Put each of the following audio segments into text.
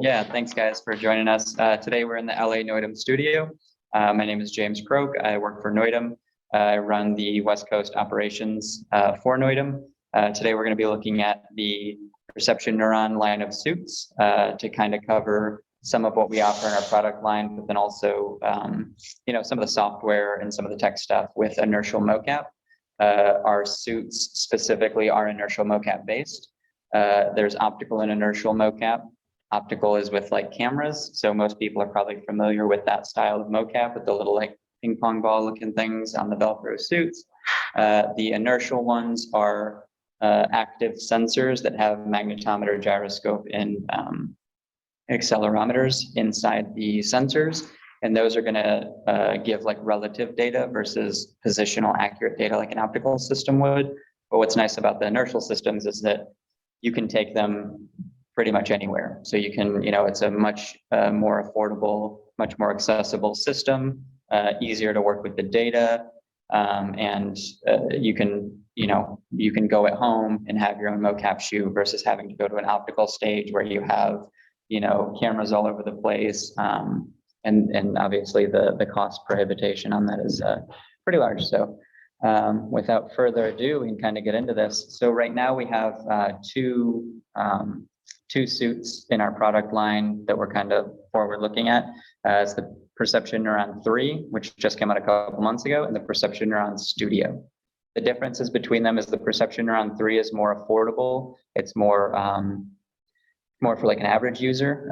Yeah, thanks guys for joining us. Today we're in the LA Noidum studio. My name is James Croak. I work for Noidum. I run the West Coast operations for Noidum. Today we're going to be looking at the Perception Neuron line of suits to kind of cover some of what we offer in our product line, but then also some of the software and some of the tech stuff with Inertial Mocap. Our suits specifically are Inertial Mocap based. There's optical and inertial mocap. Optical is with like cameras, so most people are probably familiar with that style of mocap with the little like ping pong ball looking things on the Velcro suits. The inertial ones are active sensors that have magnetometer, gyroscope, and accelerometers inside the sensors, and those are going to give like relative data versus positional accurate data like an optical system would. But what's nice about the inertial systems is that you can take them pretty much anywhere. So you can, it's a much more affordable, much more accessible system, easier to work with the data, and you can go at home and have your own mocap shoot versus having to go to an optical stage where you have, cameras all over the place, and obviously the cost prohibition on that is pretty large. So without further ado, we can kind of get into this. So right now we have two suits in our product line that we're kind of forward looking at. It's the Perception Neuron 3, which just came out a couple months ago, and the Perception Neuron Studio. The differences between them is the Perception Neuron 3 is more affordable. It's more for like an average user.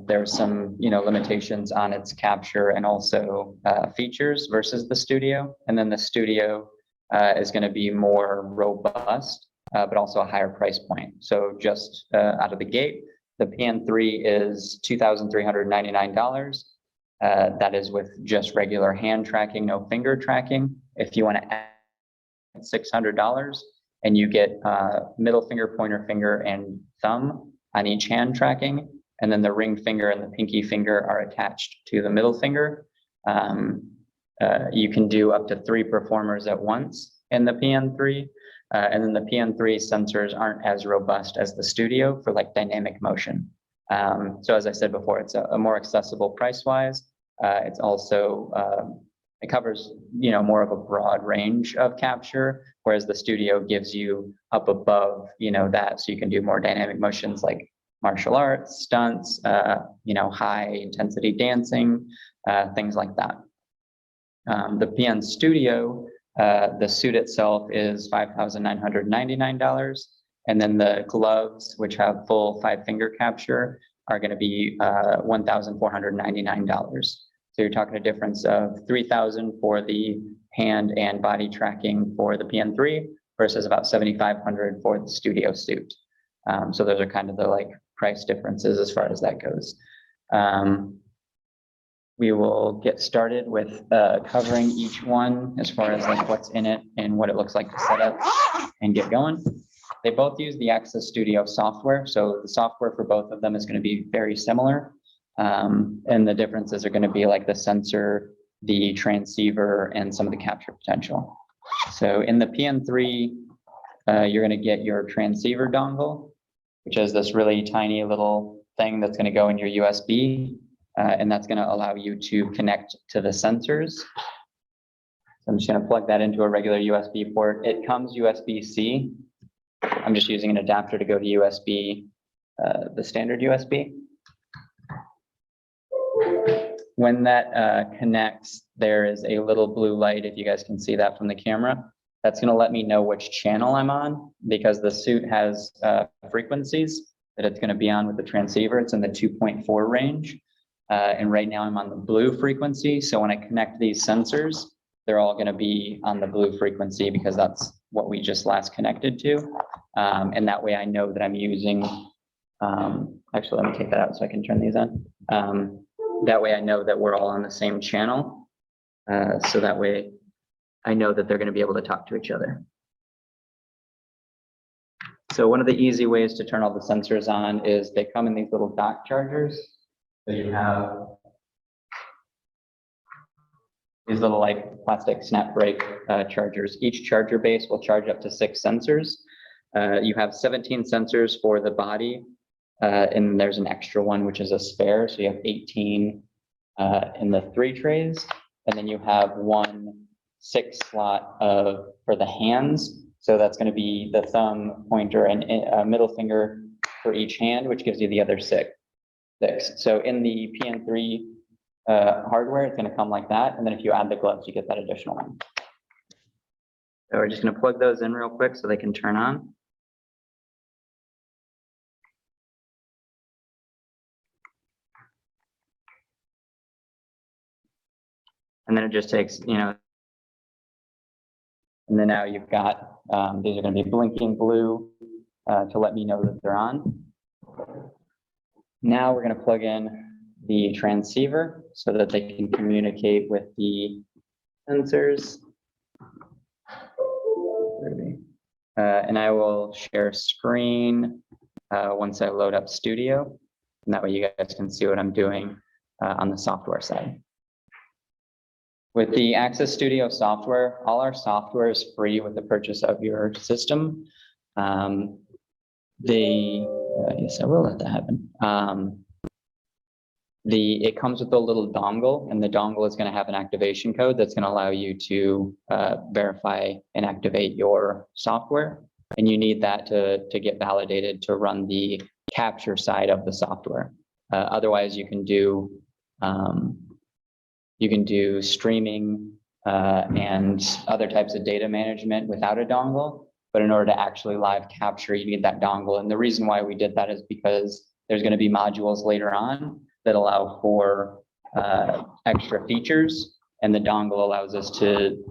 There's some limitations on its capture and also features versus the Studio. And then the Studio is going to be more robust, but also a higher price point. So just out of the gate, the PN3 is $2,399. That is with just regular hand tracking, no finger tracking. If you want to add $600, and you get middle finger, pointer finger, and thumb on each hand tracking, and then the ring finger and the pinky finger are attached to the middle finger. You can do up to 3 performers at once in the PN3. And then the PN3 sensors aren't as robust as the Studio for like dynamic motion. So as I said before, it's a more accessible price-wise. It's also, it covers, more of a broad range of capture, whereas the Studio gives you up above, that, so you can do more dynamic motions like martial arts, stunts, high intensity dancing, things like that. The PN Studio, the suit itself is $5,999, and then the gloves, which have full 5-finger capture, are going to be $1,499. So you're talking a difference of $3,000 for the hand and body tracking for the PN3 versus about $7,500 for the Studio suit. So those are kind of the like price differences as far as that goes. We will get started with covering each one as far as like what's in it and what it looks like to set up and get going. They both use the Access Studio software, so the software for both of them is going to be very similar. And the differences are going to be like the sensor, the transceiver, and some of the capture potential. So in the PN3, you're going to get your transceiver dongle, which is this really tiny little thing that's going to go in your USB. And that's going to allow you to connect to the sensors. So I'm just going to plug that into a regular USB port. It comes USB-C. I'm just using an adapter to go to USB, the standard USB. When that connects, there is a little blue light, if you guys can see that from the camera. That's going to let me know which channel I'm on, because the suit has frequencies that it's going to be on with the transceiver. It's in the 2.4 range. And right now I'm on the blue frequency. So when I connect these sensors, they're all going to be on the blue frequency because that's what we just last connected to. And that way I know that I'm using, actually, let me take that out so I can turn these on. That way I know that we're all on the same channel. So that way I know that they're going to be able to talk to each other. So one of the easy ways to turn all the sensors on is they come in these little dock chargers. So you have these little like plastic snap break chargers. Each charger base will charge up to 6 sensors. You have 17 sensors for the body and there's an extra one, which is a spare. So you have 18 in the 3 trays, and then you have 1 6 slot for the hands. So that's going to be the thumb, pointer, and middle finger for each hand, which gives you the other 6. So in the PN3 hardware, it's going to come like that. And then if you add the gloves, you get that additional one. So we're just going to plug those in real quick so they can turn on. And then it just takes, and then now you've got, these are going to be blinking blue to let me know that they're on. Now we're going to plug in the transceiver so that they can communicate with the sensors. And I will share screen once I load up Studio. And that way you guys can see what I'm doing on the software side. With the Access Studio software, all our software is free with the purchase of your system. Yes, I will let that happen. It comes with a little dongle, and the dongle is going to have an activation code that's going to allow you to verify and activate your software. And you need that to get validated to run the capture side of the software. Otherwise, you can do streaming and other types of data management without a dongle. But in order to actually live capture, you need that dongle. And the reason why we did that is because there's going to be modules later on that allow for extra features, and the dongle allows us to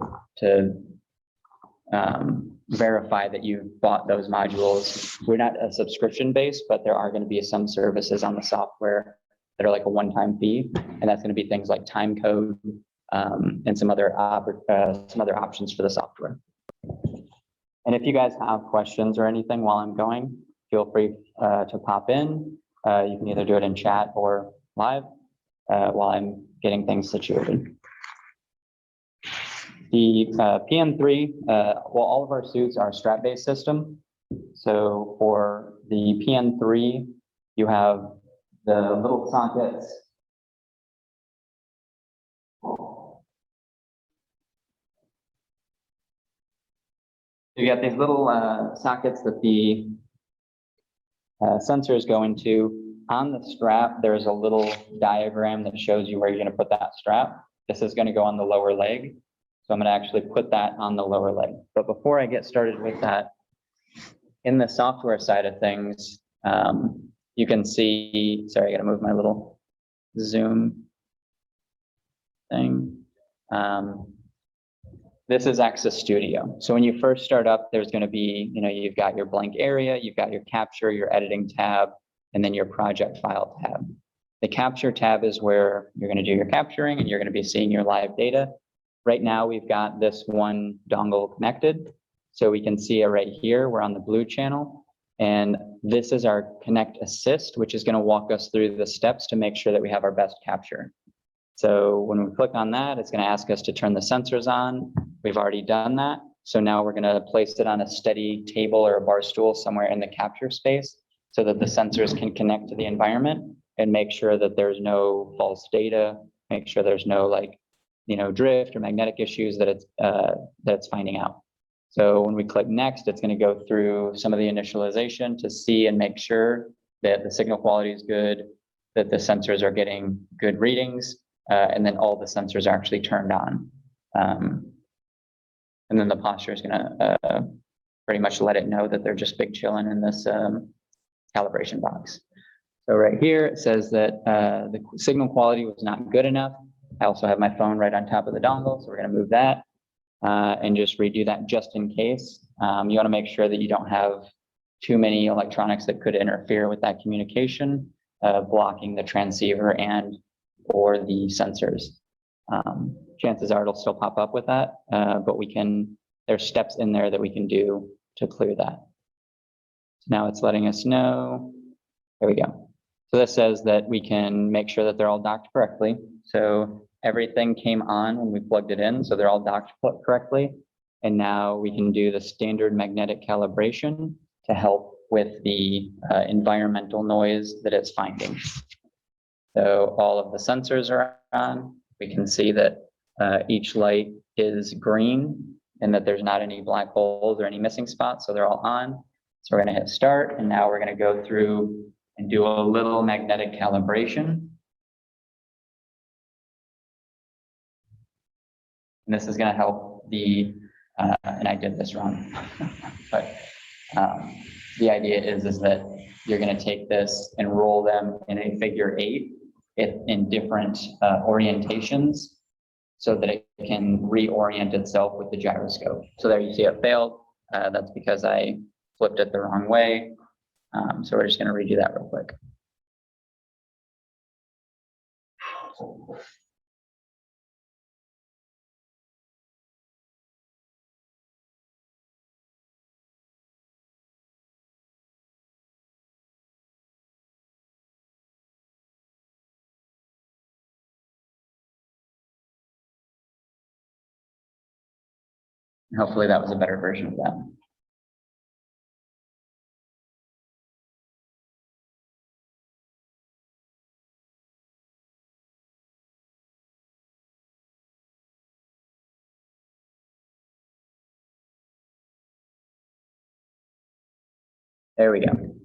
verify that you've bought those modules. We're not a subscription based, but there are going to be some services on the software that are like a one-time fee, and that's going to be things like time code and some other options for the software. And if you guys have questions or anything while I'm going, feel free to pop in. You can either do it in chat or live while I'm getting things situated. The PN3, all of our suits are strap-based system. So for the PN3, you have the little sockets. You got these little sockets that the sensors go into. On the strap, there's a little diagram that shows you where you're going to put that strap. This is going to go on the lower leg. So I'm going to actually put that on the lower leg. But before I get started with that, in the software side of things, you can see, sorry, I got to move my little zoom thing. This is Access Studio. So when you first start up, there's going to be, you've got your blank area, you've got your capture, your editing tab, and then your project file tab. The capture tab is where you're going to do your capturing and you're going to be seeing your live data. Right now, we've got this one dongle connected. So we can see it right here. We're on the blue channel. And this is our Connect Assist, which is going to walk us through the steps to make sure that we have our best capture. So when we click on that, it's going to ask us to turn the sensors on. We've already done that. So now we're going to place it on a steady table or a bar stool somewhere in the capture space so that the sensors can connect to the environment and make sure that there's no false data, make sure there's no drift or magnetic issues that it's finding out. So when we click next, it's going to go through some of the initialization to see and make sure that the signal quality is good, that the sensors are getting good readings, and then all the sensors are actually turned on. And then the posture is going to pretty much let it know that they're just big chilling in this calibration box. So right here, it says that the signal quality was not good enough. I also have my phone right on top of the dongle, so we're going to move that and just redo that just in case. You want to make sure that you don't have too many electronics that could interfere with that communication, blocking the transceiver and or the sensors. Chances are it'll still pop up with that, but there's steps in there that we can do to clear that. So now it's letting us know. There we go. So this says that we can make sure that they're all docked correctly. So everything came on when we plugged it in, so they're all docked correctly. And now we can do the standard magnetic calibration to help with the environmental noise that it's finding. So all of the sensors are on. We can see that each light is green and that there's not any black holes or any missing spots, so they're all on. So we're going to hit start, and now we're going to go through and do a little magnetic calibration. And this is going to help the, and I did this wrong, but the idea is that you're going to take this and roll them in a figure 8 in different orientations so that it can reorient itself with the gyroscope. So there you see it failed. That's because I flipped it the wrong way. So we're just going to redo that real quick. Hopefully that was a better version of that. There we go.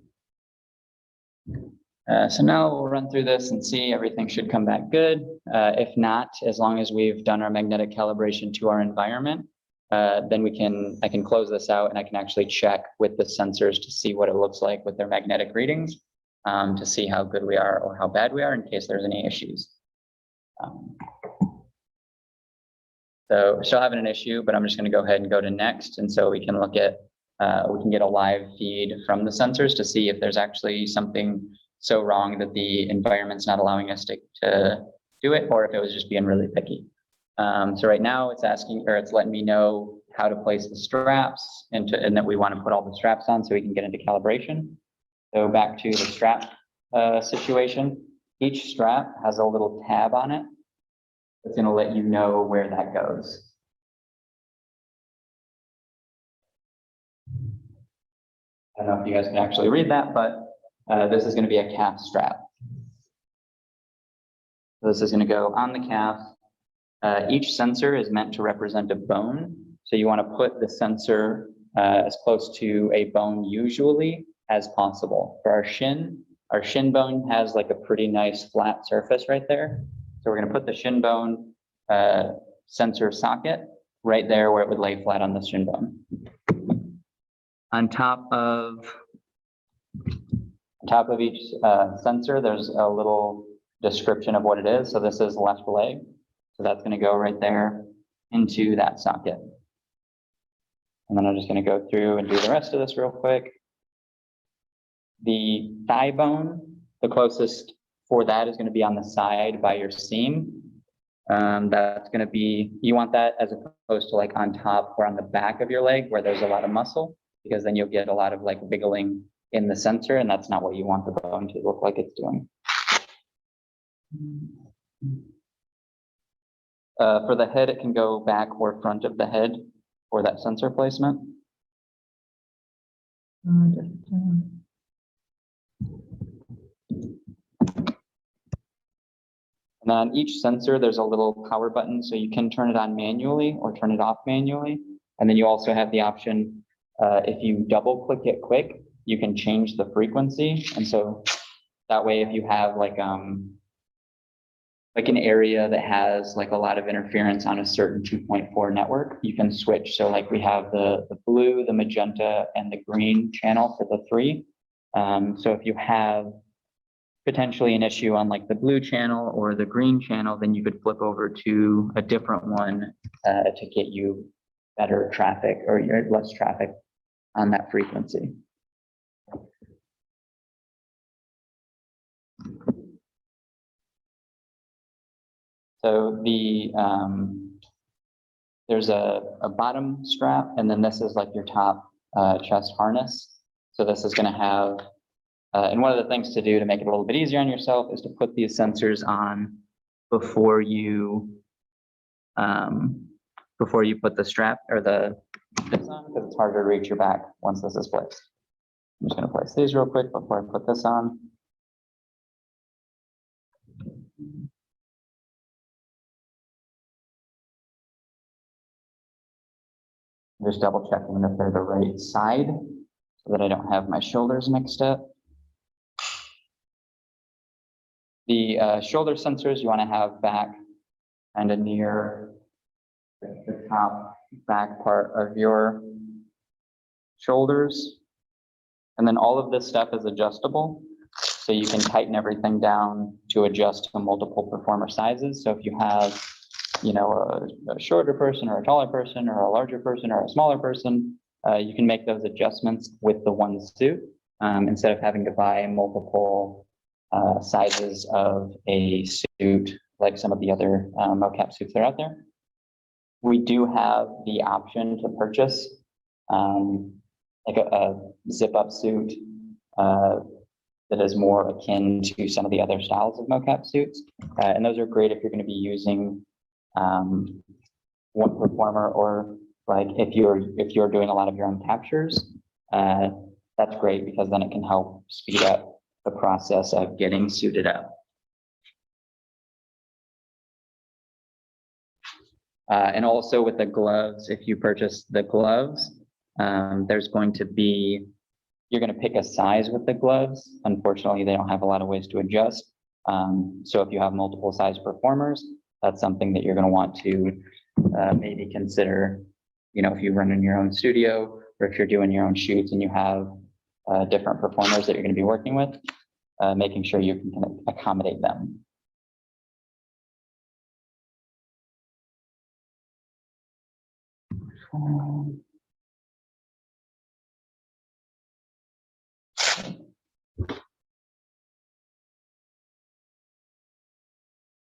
So now we'll run through this and see everything should come back good. If not, as long as we've done our magnetic calibration to our environment, then I can close this out and I can actually check with the sensors to see what it looks like with their magnetic readings, to see how good we are or how bad we are in case there's any issues. So we're still having an issue, but I'm just going to go ahead and go to next. And so we can look at, we can get a live feed from the sensors to see if there's actually something so wrong that the environment's not allowing us to do it, or if it was just being really picky. So right now it's asking, or it's letting me know how to place the straps and that we want to put all the straps on so we can get into calibration. So back to the strap situation. Each strap has a little tab on it. It's going to let you know where that goes. I don't know if you guys can actually read that, but this is going to be a calf strap. So this is going to go on the calf. Each sensor is meant to represent a bone. So you want to put the sensor as close to a bone usually as possible. For our shin bone has like a pretty nice flat surface right there. So we're going to put the shin bone sensor socket right there where it would lay flat on the shin bone. On top of each sensor, there's a little description of what it is. So this is left leg. So that's going to go right there into that socket. And then I'm just going to go through and do the rest of this real quick. The thigh bone, the closest for that is going to be on the side by your seam. That's going to be, you want that as opposed to like on top or on the back of your leg where there's a lot of muscle, because then you'll get a lot of like wiggling in the sensor, and that's not what you want the bone to look like it's doing. For the head, it can go back or front of the head for that sensor placement. And on each sensor, there's a little power button, so you can turn it on manually or turn it off manually. And then you also have the option, if you double click it quick, you can change the frequency. And so that way, if you have like an area that has like a lot of interference on a certain 2.4 network, you can switch. So like we have the blue, the magenta, and the green channel for the 3. So if you have potentially an issue on like the blue channel or the green channel, then you could flip over to a different one to get you better traffic or less traffic on that frequency. So there's a bottom strap, and then this is like your top chest harness. So this is going to have, and one of the things to do to make it a little bit easier on yourself is to put these sensors on before you put the strap or this on, because it's harder to reach your back once this is placed. I'm just going to replace these real quick before I put this on. Just double checking that they're the right side so that I don't have my shoulders mixed up. The shoulder sensors you want to have back kind of near the top back part of your shoulders. And then all of this stuff is adjustable. So you can tighten everything down to adjust to multiple performer sizes. So if you have, you know, a shorter person or a taller person or a larger person or a smaller person, you can make those adjustments with the one suit instead of having to buy multiple sizes of a suit like some of the other mocap suits that are out there. We do have the option to purchase like a zip-up suit that is more akin to some of the other styles of mocap suits. And those are great if you're going to be using one performer, or like if you're doing a lot of your own captures, that's great because then it can help speed up the process of getting suited up. And also with the gloves, if you purchase the gloves, there's going to be, you're going to pick a size with the gloves. Unfortunately, they don't have a lot of ways to adjust. So if you have multiple size performers, that's something that you're going to want to maybe consider, you know, if you run in your own studio or if you're doing your own shoots and you have different performers that you're going to be working with, making sure you can accommodate them.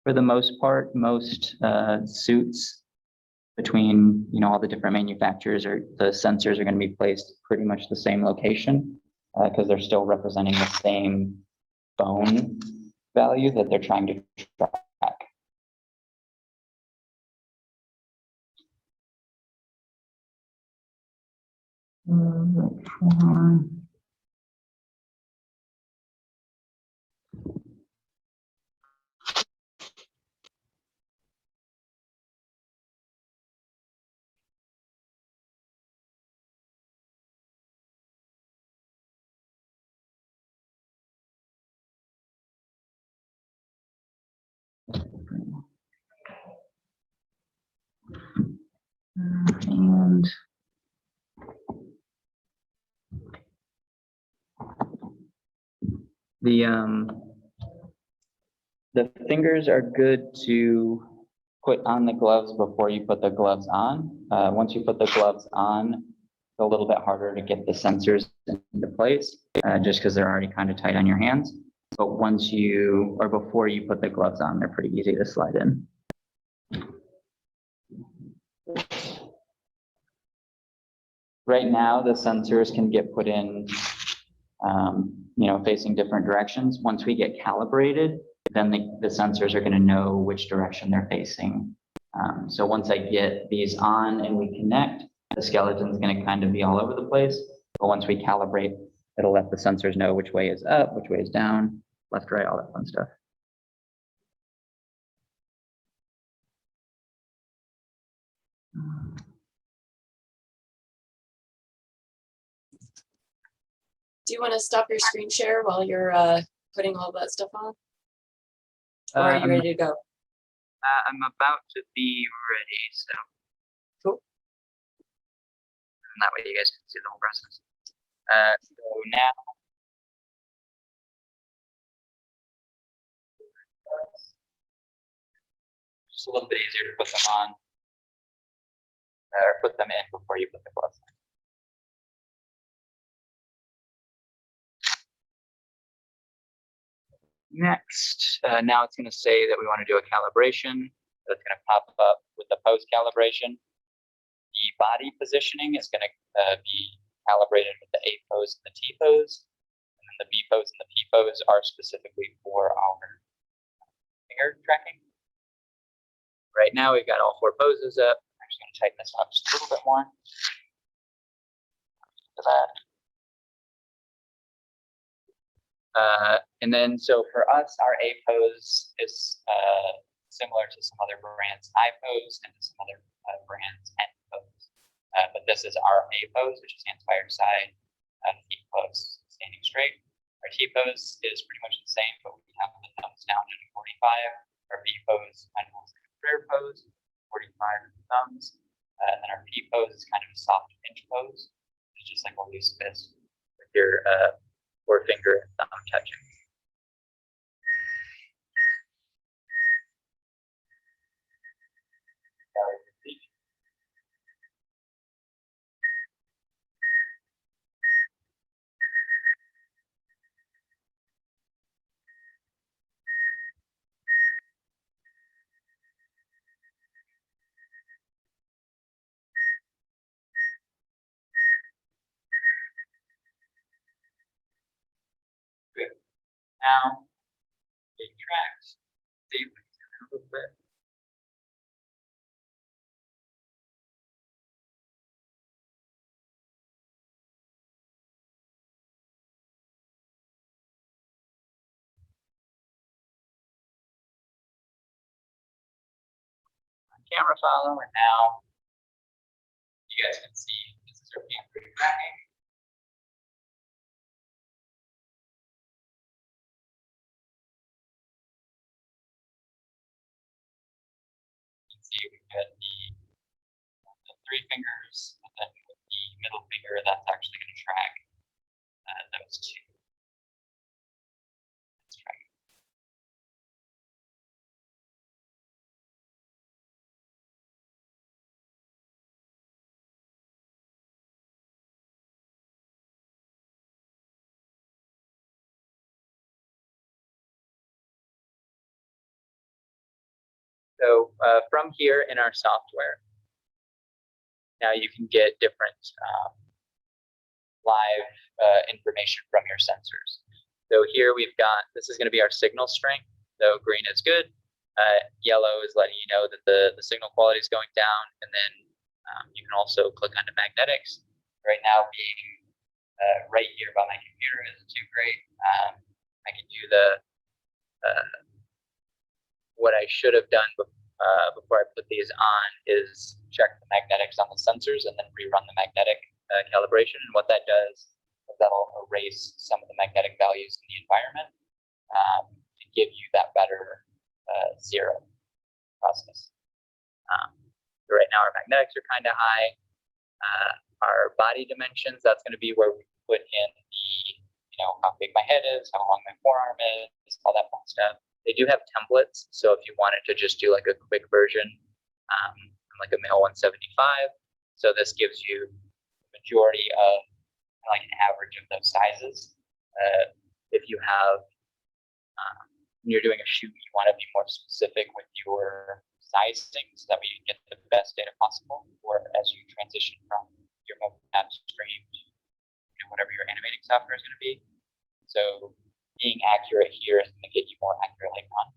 For the most part, most suits between, you know, all the different manufacturers, or the sensors are going to be placed pretty much the same location because they're still representing the same bone value that they're trying to track. And the fingers are good to put on the gloves before you put the gloves on. Once you put the gloves on, it's a little bit harder to get the sensors into place just because they're already kind of tight on your hands. But once you, or before you put the gloves on, they're pretty easy to slide in. Right now, the sensors can get put in, you know, facing different directions. Once we get calibrated, then the sensors are going to know which direction they're facing. So once I get these on and we connect, the skeleton's going to kind of be all over the place. But once we calibrate, it'll let the sensors know which way is up, which way is down, left, right, all that fun stuff. Do you want to stop your screen share while you're putting all that stuff on? Or are you ready to go? I'm about to be ready, so. Cool. And that way you guys can see the whole process. So now. Just a little bit easier to put them on, or put them in before you put the gloves on. Next, now it's going to say that we want to do a calibration. That's going to pop up with the post calibration. The body positioning is going to be calibrated with the A pose and the T pose. And then the B pose and the P pose are specifically for our finger tracking. Right now, we've got all 4 poses up. I'm actually going to tighten this up just a little bit more. For that. And then, so for us, our A pose is similar to some other brands' I pose and to some other brands' N pose. But this is our A pose, which is hands by your side, feet close, standing straight. Our T pose is pretty much the same, but we have the thumbs down at 45. Our B pose kind of like a prayer pose, 45 thumbs. And then our P pose is kind of a soft pinch pose. It's just like a loose fist with your forefinger and thumb touching. Good. Now, big tracks. Deep a little bit. Camera follow, and now you guys can see this is our pantry tracking. You can see we've got the 3 fingers, and then with the middle finger, that's actually going to track those 2. Let's try. So from here in our software, now you can get different live information from your sensors. So here we've got, this is going to be our signal strength. So green is good. Yellow is letting you know that the signal quality is going down. And then you can also click onto magnetics. Right now being right here by my computer isn't too great. I can do the what I should have done before I put these on is check the magnetics on the sensors and then rerun the magnetic calibration. And what that does is that'll erase some of the magnetic values in the environment to give you that better zero process. So right now our magnetics are kind of high. Our body dimensions, that's going to be where we put in the, how big my head is, how long my forearm is, all that fun stuff. They do have templates, so if you wanted to just do like a quick version, I'm like a male 175. So this gives you the majority of like an average of those sizes. If you have, when you're doing a shoot, you want to be more specific with your sizing so that way you get the best data possible, or as you transition from your mocap stream to whatever your animating software is going to be. So being accurate here is going to get you more accurate later on.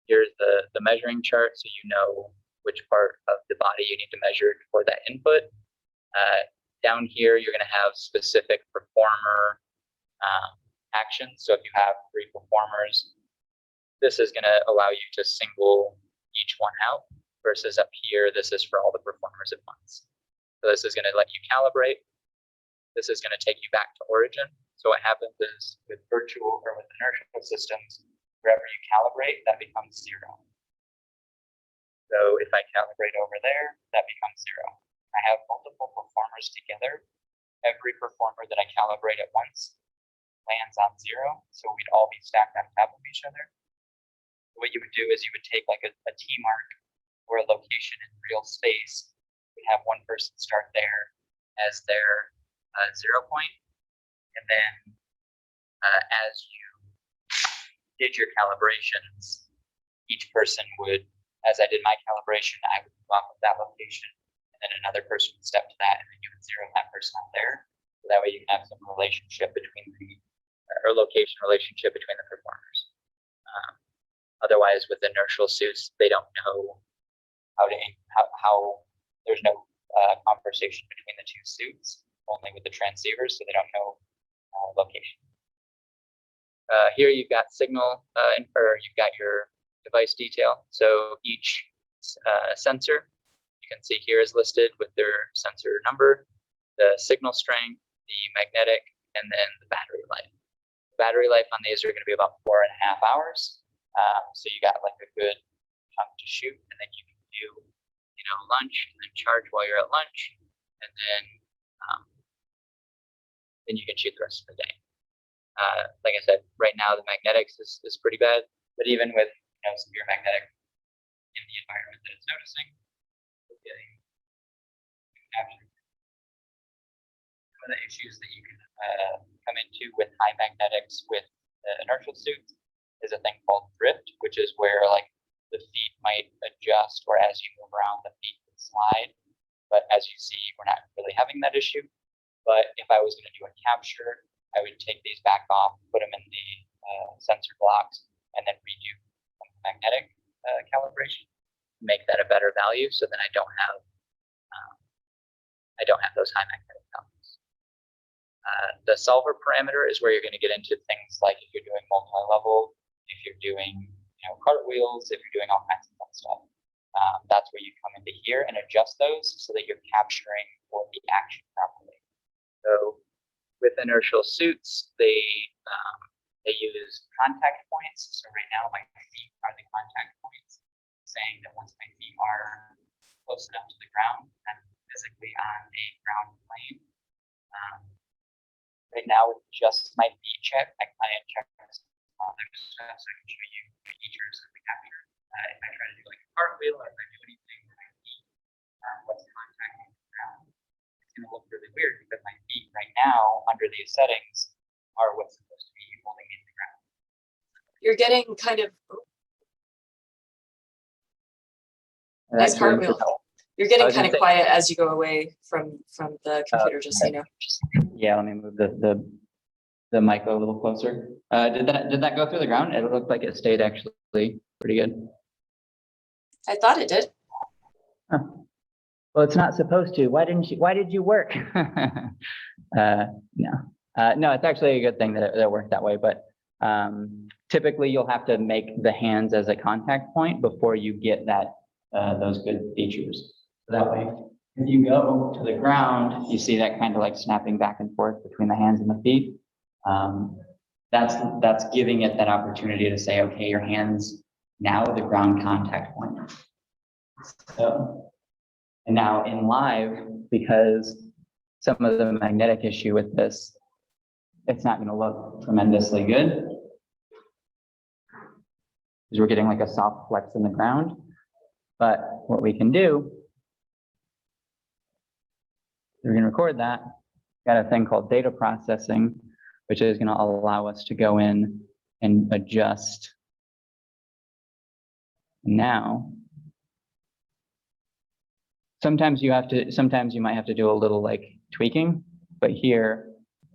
Here's the measuring chart, so you know which part of the body you need to measure for that input. Down here, you're going to have specific performer actions. So if you have 3 performers, this is going to allow you to single each one out, versus up here, this is for all the performers at once. So this is going to let you calibrate. This is going to take you back to origin. So what happens is with virtual or with inertial systems, wherever you calibrate, that becomes 0. So if I calibrate over there, that becomes 0. I have multiple performers together. Every performer that I calibrate at once lands on 0. So we'd all be stacked on top of each other. What you would do is you would take like a T mark or a location in real space. You'd have one person start there as their 0 point. And then as you did your calibrations, each person would, as I did my calibration, I would move off of that location, and then another person would step to that, and then you would zero that person out there. So that way you can have some relationship between or location relationship between the performers. Otherwise, with inertial suits, they don't know how there's no conversation between the 2 suits, only with the transceivers, so they don't know location. Here you've got signal, or you've got your device detail. So each sensor, you can see here, is listed with their sensor number, the signal strength, the magnetic, and then the battery life. The battery life on these are going to be about 4.5 hours. So you got like a good chunk to shoot, and then you can do, lunch and then charge while you're at lunch, and then you can shoot the rest of the day. Like I said, right now the magnetics is pretty bad, but even with severe magnetic in the environment that it's noticing, it's getting captured. One of the issues that you can come into with high magnetics with the inertial suits is a thing called drift, which is where like the feet might adjust, or as you move around, the feet would slide. But as you see, we're not really having that issue. But if I was going to do a capture, I would take these back off, put them in the sensor blocks, and then redo some magnetic calibration, make that a better value, so then I don't have those high magnetic values. The solver parameter is where you're going to get into things like if you're doing multi-level, if you're doing cartwheels, if you're doing all kinds of fun stuff. That's where you come into here and adjust those so that you're capturing for the action properly. So with inertial suits, they use contact points. So right now my feet are the contact points, saying that once my feet are close enough to the ground, I'm physically on a ground plane. Right now with just my feet check, I check other stuff, so I can show you features of the capture. If I try to do like a cartwheel, or if I do anything with my feet, what's contacting the ground, it's going to look really weird because my feet right now under these settings are what's supposed to be holding me to the ground. You're getting kind of nice cartwheel. You're getting kind of quiet as you go away from the computer, just so you know. Yeah, let me move the mic a little closer. Did that go through the ground? It looked like it stayed actually pretty good. I thought it did. Huh. Well, it's not supposed to. Why did you work? No, it's actually a good thing that it worked that way. But typically, you'll have to make the hands as a contact point before you get those good features. So that way, if you go to the ground, you see that kind of like snapping back and forth between the hands and the feet. That's giving it that opportunity to say, okay, your hands now the ground contact point. So, and now in live, because some of the magnetic issue with this, it's not going to look tremendously good because we're getting like a soft flex in the ground. But what we can do, we can record that. Got a thing called data processing, which is going to allow us to go in and adjust. Now, sometimes you might have to do a little like tweaking, but here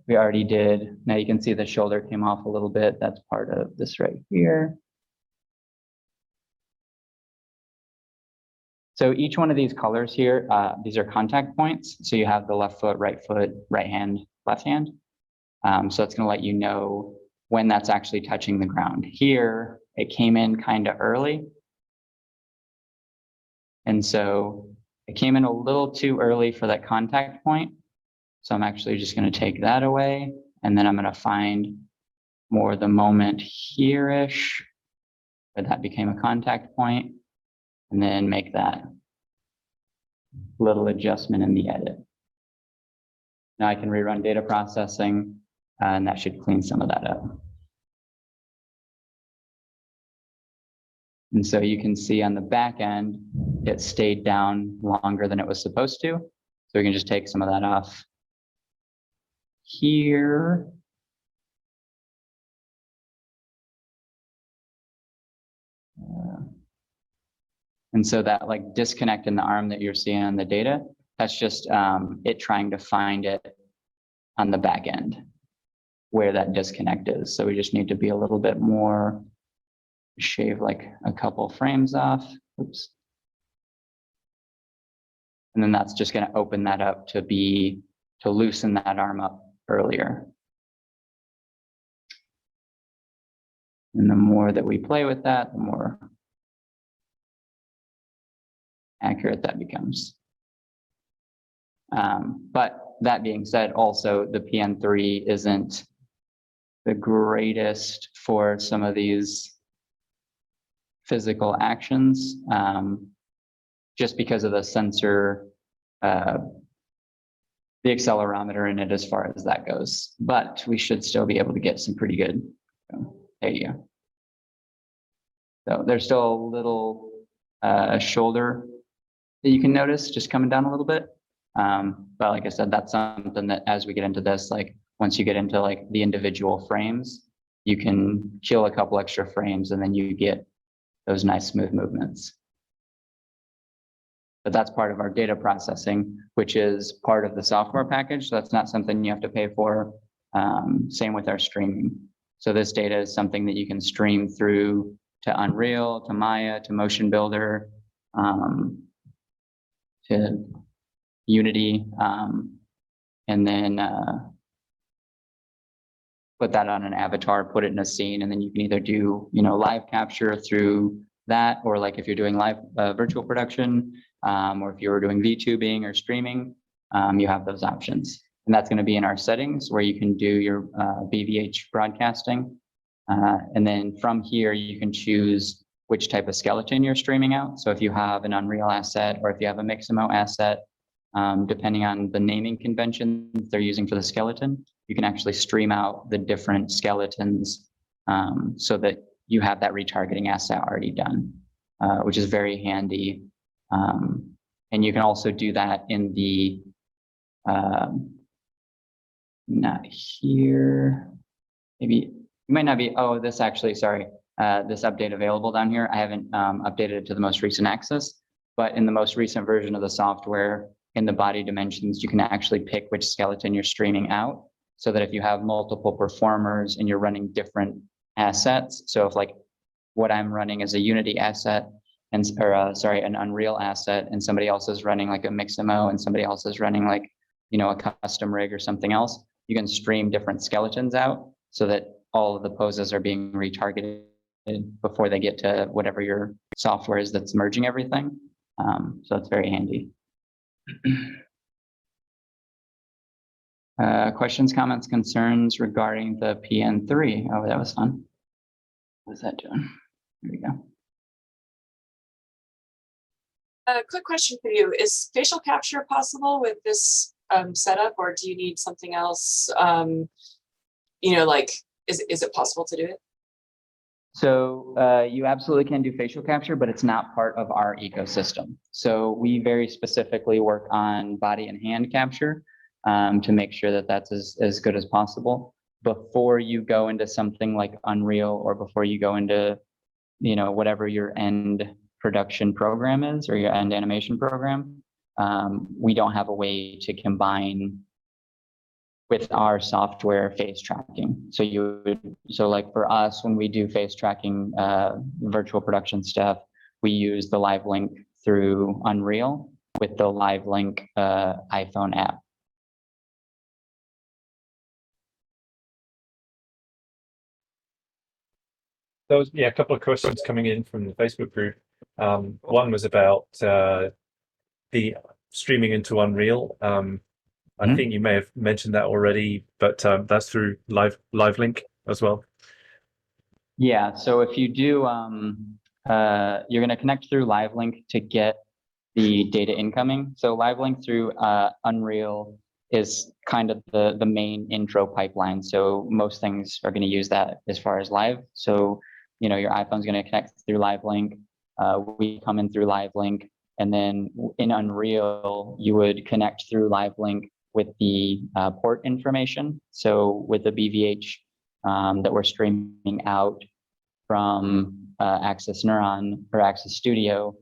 we already did. Now you can see the shoulder came off a little bit. That's part of this right here. So each one of these colors here, these are contact points. So you have the left foot, right hand, left hand. So it's going to let you know when that's actually touching the ground. Here, it came in kind of early. And so it came in a little too early for that contact point. So I'm actually just going to take that away. And then I'm going to find more the moment here-ish, where that became a contact point, and then make that little adjustment in the edit. Now I can rerun data processing, and that should clean some of that up. And so you can see on the back end, it stayed down longer than it was supposed to. So we can just take some of that off here. And so that like disconnect in the arm that you're seeing on the data, that's just it trying to find it on the back end where that disconnect is. So we just need to be a little bit more, shave like a couple frames off. Oops. And then that's just going to open that up to loosen that arm up earlier. And the more that we play with that, the more accurate that becomes. But that being said, also the PN3 isn't the greatest for some of these physical actions, just because of the sensor, the accelerometer in it as far as that goes. But we should still be able to get some pretty good. There you go. So there's still a little shoulder that you can notice just coming down a little bit. But like I said, that's something that as we get into this, like once you get into like the individual frames, you can kill a couple extra frames and then you get those nice smooth movements. But that's part of our data processing, which is part of the software package. So that's not something you have to pay for. Same with our streaming. So this data is something that you can stream through to Unreal, to Maya, to Motion Builder, to Unity, and then put that on an avatar, put it in a scene, and then you can either do, live capture through that, or like if you're doing live virtual production, or if you were doing VTubing or streaming, you have those options. And that's going to be in our settings where you can do your BVH broadcasting. And then from here, you can choose which type of skeleton you're streaming out. So if you have an Unreal asset or if you have a Mixamo asset, depending on the naming convention they're using for the skeleton, you can actually stream out the different skeletons so that you have that retargeting asset already done, which is very handy. And you can also do that in the, not here, maybe you might not be, oh, this actually, sorry, this update available down here. I haven't updated it to the most recent access, but in the most recent version of the software, in the body dimensions, you can actually pick which skeleton you're streaming out, so that if you have multiple performers and you're running different assets, so if like what I'm running is a Unity asset, and an Unreal asset, and somebody else is running like a Mixamo, and somebody else is running like, a custom rig or something else, you can stream different skeletons out so that all of the poses are being retargeted before they get to whatever your software is that's merging everything. So it's very handy. Questions, comments, concerns regarding the PN3? Oh, that was fun. What's that doing? Here we go. A quick question for you. Is facial capture possible with this setup, or do you need something else? Like, is it possible to do it? So you absolutely can do facial capture, but it's not part of our ecosystem. So we very specifically work on body and hand capture to make sure that that's as good as possible. Before you go into something like Unreal, or before you go into, whatever your end production program is, or your end animation program, we don't have a way to combine with our software face tracking. So like for us, when we do face tracking virtual production stuff, we use the live link through Unreal with the live link iPhone app. There was, a couple of questions coming in from the Facebook group. One was about the streaming into Unreal. I think you may have mentioned that already, but that's through live link as well. Yeah, so if you do, you're going to connect through live link to get the data incoming. So live link through Unreal is kind of the main intro pipeline. So most things are going to use that as far as live. So, your iPhone's going to connect through live link. We come in through live link. And then in Unreal, you would connect through live link with the port information. So with the BVH that we're streaming out from Access Neuron or Access Studio,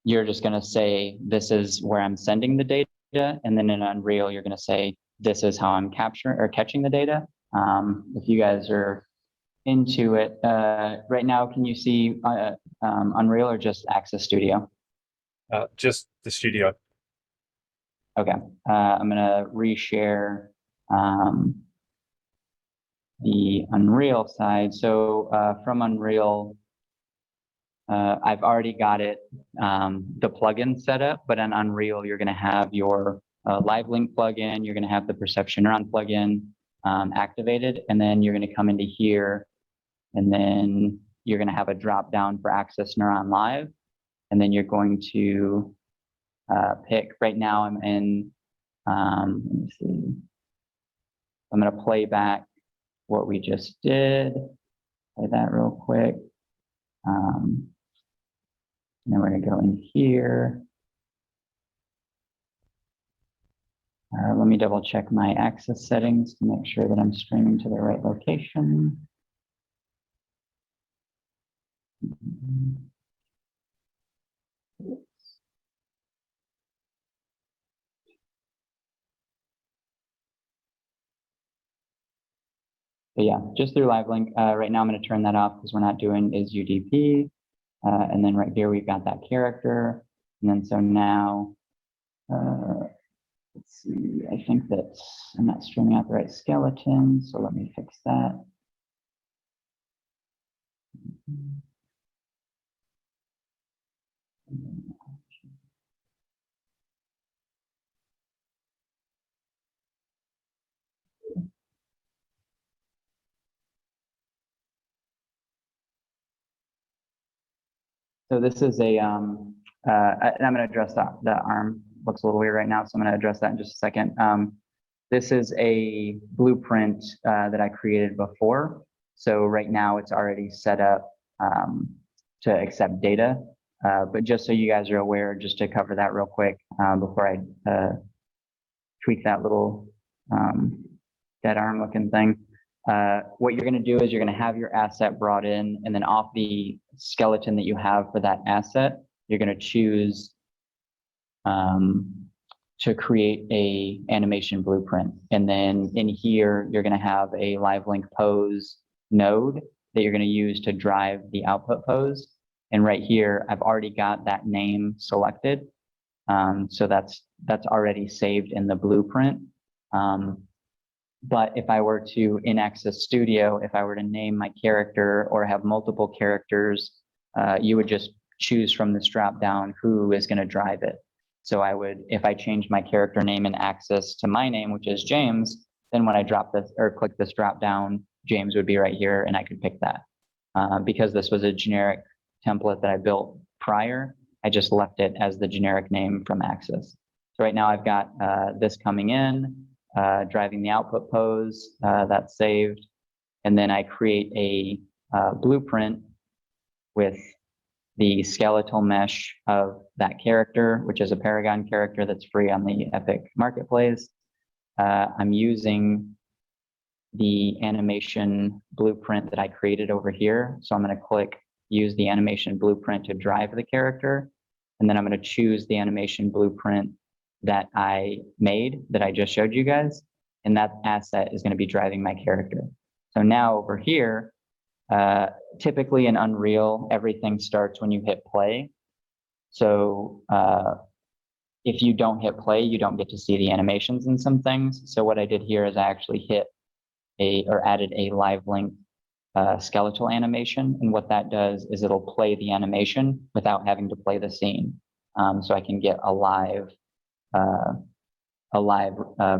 you're just going to say, this is where I'm sending the data. And then in Unreal, you're going to say, this is how I'm capturing or catching the data. If you guys are into it right now, can you see Unreal or just Access Studio? Just the studio. Okay, I'm gonna reshare the Unreal side. So from Unreal, I've already got it, the plugin set up, but on Unreal, you're going to have your Live Link plugin, you're going to have the Perception Neuron plugin activated, and then you're going to come into here, and then you're going to have a drop down for Access Neuron Live, and then you're going to pick, right now I'm in, let me see, I'm going to play back what we just did, play that real quick. And then we're going to go in here. Let me double check my access settings to make sure that I'm streaming to the right location. But yeah, just through Live Link. Right now I'm going to turn that off because we're not doing is UDP. And then right here we've got that character. And then so now, let's see, I think that I'm not streaming out the right skeleton, so let me fix that. So this is a, and I'm going to address that. The arm looks a little weird right now, so I'm going to address that in just a second. This is a blueprint that I created before. So right now it's already set up to accept data. But just so you guys are aware, just to cover that real quick before I tweak that little dead arm looking thing. What you're going to do is you're going to have your asset brought in, and then off the skeleton that you have for that asset, you're going to choose to create a animation blueprint. And then in here, you're going to have a Live Link pose node that you're going to use to drive the output pose. And right here, I've already got that name selected. So that's already saved in the blueprint. But if I were to, in Access Studio, if I were to name my character or have multiple characters, you would just choose from this drop down who is going to drive it. So I would, if I change my character name in Access to my name, which is James, then when I drop this or click this drop down, James would be right here and I could pick that. Because this was a generic template that I built prior, I just left it as the generic name from Access. So right now I've got this coming in, driving the output pose, that's saved. And then I create a blueprint with the skeletal mesh of that character, which is a Paragon character that's free on the Epic Marketplace. I'm using the animation blueprint that I created over here. So I'm going to click use the animation blueprint to drive the character. And then I'm going to choose the animation blueprint that I made, that I just showed you guys. And that asset is going to be driving my character. So now over here, typically in Unreal, everything starts when you hit play. So if you don't hit play, you don't get to see the animations and some things. So what I did here is I actually added a Live Link skeletal animation. And what that does is it'll play the animation without having to play the scene. So I can get a live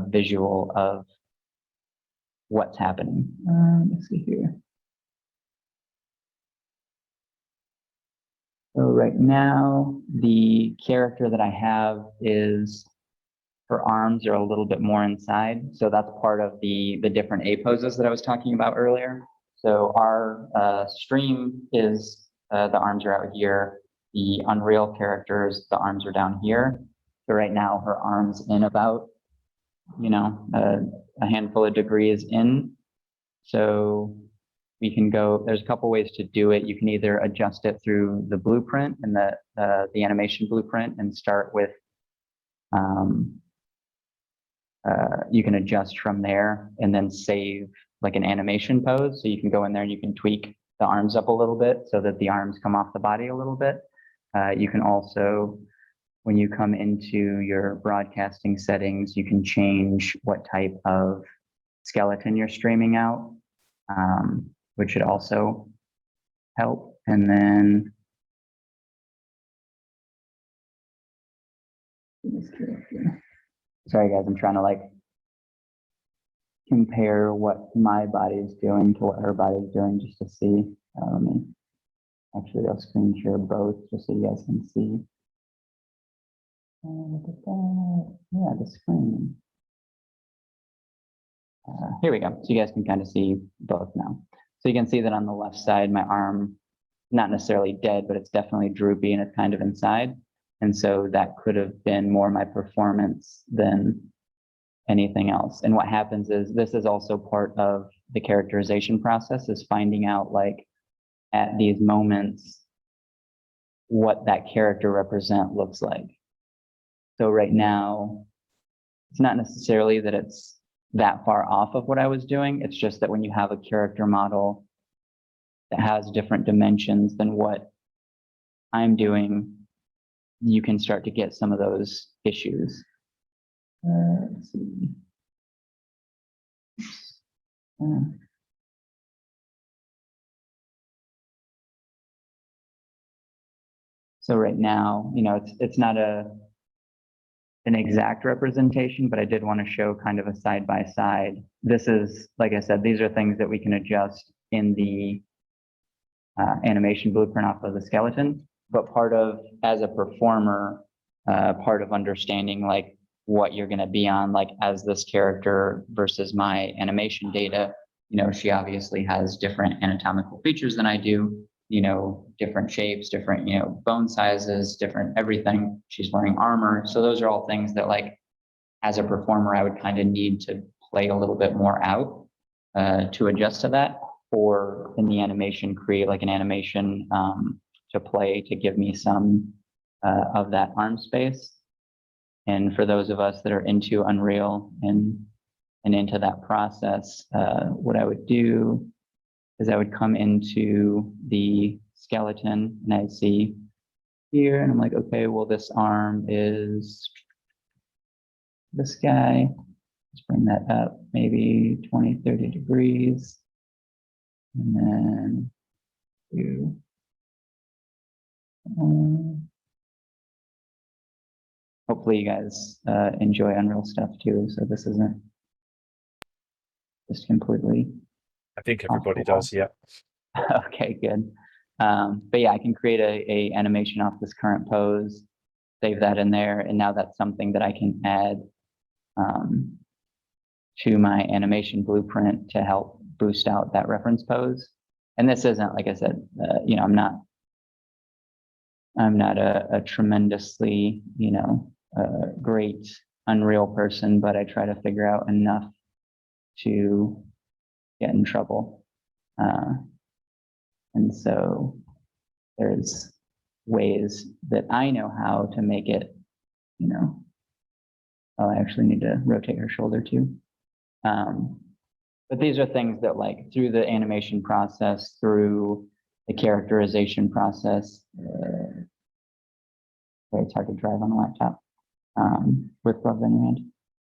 visual of what's happening. Let's see here. So right now, the character that I have is, her arms are a little bit more inside. So that's part of the different A poses that I was talking about earlier. So our stream is, the arms are out here. The Unreal characters, the arms are down here. So right now her arms in about, a handful of degrees in. So we can go, there's a couple ways to do it. You can either adjust it through the blueprint and the animation blueprint and start with, you can adjust from there and then save like an animation pose. So you can go in there and you can tweak the arms up a little bit so that the arms come off the body a little bit. You can also, when you come into your broadcasting settings, you can change what type of skeleton you're streaming out. which should also help. And then sorry guys, I'm trying to like compare what my body is doing to what her body is doing just to see. Let me actually, I'll screen share both just so you guys can see. Yeah, the screen. Here we go. So you guys can kind of see both now. So you can see that on the left side, my arm, not necessarily dead, but it's definitely droopy and it's kind of inside. And so that could have been more my performance than anything else. And what happens is this is also part of the characterization process, is finding out like at these moments what that character represent looks like. So right now, it's not necessarily that it's that far off of what I was doing. It's just that when you have a character model that has different dimensions than what I'm doing, you can start to get some of those issues. Let's see. So right now, you know, it's not an exact representation, but I did want to show kind of a side by side. This is, like I said, these are things that we can adjust in the animation blueprint off of the skeleton. But part of, as a performer, part of understanding like what you're going to be on, like as this character versus my animation data, you know, she obviously has different anatomical features than I do, you know, different shapes, different, you know, bone sizes, different everything. She's wearing armor. So those are all things that like, as a performer, I would kind of need to play a little bit more out to adjust to that, or in the animation, create like an animation to play to give me some of that arm space. And for those of us that are into Unreal and into that process, what I would do is I would come into the skeleton and I'd see here, and I'm like, okay, well, this arm is this guy. Let's bring that up maybe 20, 30 degrees. And then do, hopefully you guys enjoy Unreal stuff too. So this isn't just completely. I think everybody does, yeah. Okay, good. But yeah, I can create a animation off this current pose, save that in there, and now that's something that I can add to my animation blueprint to help boost out that reference pose. And this isn't, like I said, you know, I'm not a tremendously, you know, great Unreal person, but I try to figure out enough to get in trouble. And so there's ways that I know how to make it, you know, oh, I actually need to rotate her shoulder too. But these are things that like through the animation process, through the characterization process, it's hard to drive on a laptop with gloves in your hand.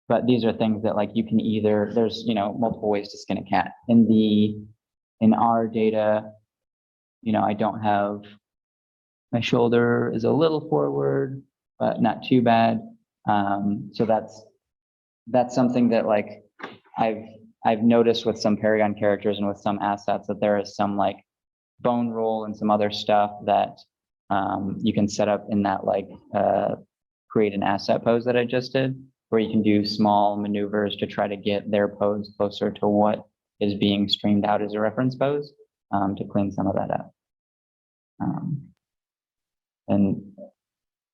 But these are things that like you can either, there's, you know, multiple ways to skin a cat. In our data, you know, I don't have, my shoulder is a little forward, but not too bad. So that's something that like I've noticed with some Paragon characters and with some assets that there is some like bone roll and some other stuff that you can set up in that like create an asset pose that I just did, where you can do small maneuvers to try to get their pose closer to what is being streamed out as a reference pose to clean some of that up. And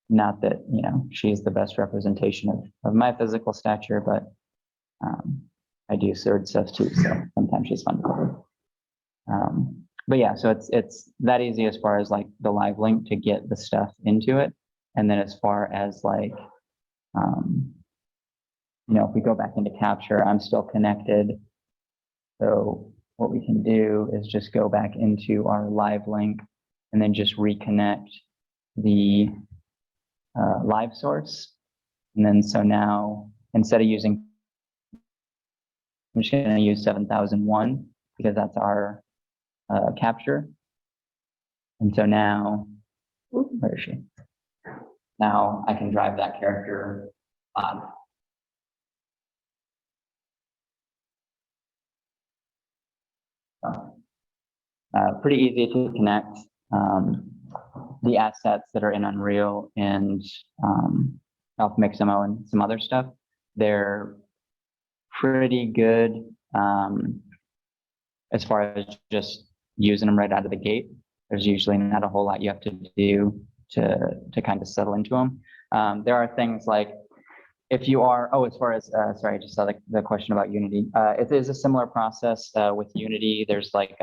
not that, you know, she's the best representation of my physical stature, but I do sword stuff too, so sometimes she's fun to cover. But yeah, so it's that easy as far as like the live link to get the stuff into it. And then as far as like, you know, if we go back into capture, I'm still connected. So what we can do is just go back into our live link and then just reconnect the live source. And then so now, instead of using, I'm just going to use 7001. because that's our capture. And so now, where is she? Now I can drive that character on. Pretty easy to connect the assets that are in Unreal and Alphamiximo and some other stuff. They're pretty good as far as just using them right out of the gate. There's usually not a whole lot you have to do to kind of settle into them. There are things like if you are, as far as, sorry, I just saw the question about Unity. It is a similar process with Unity. There's like,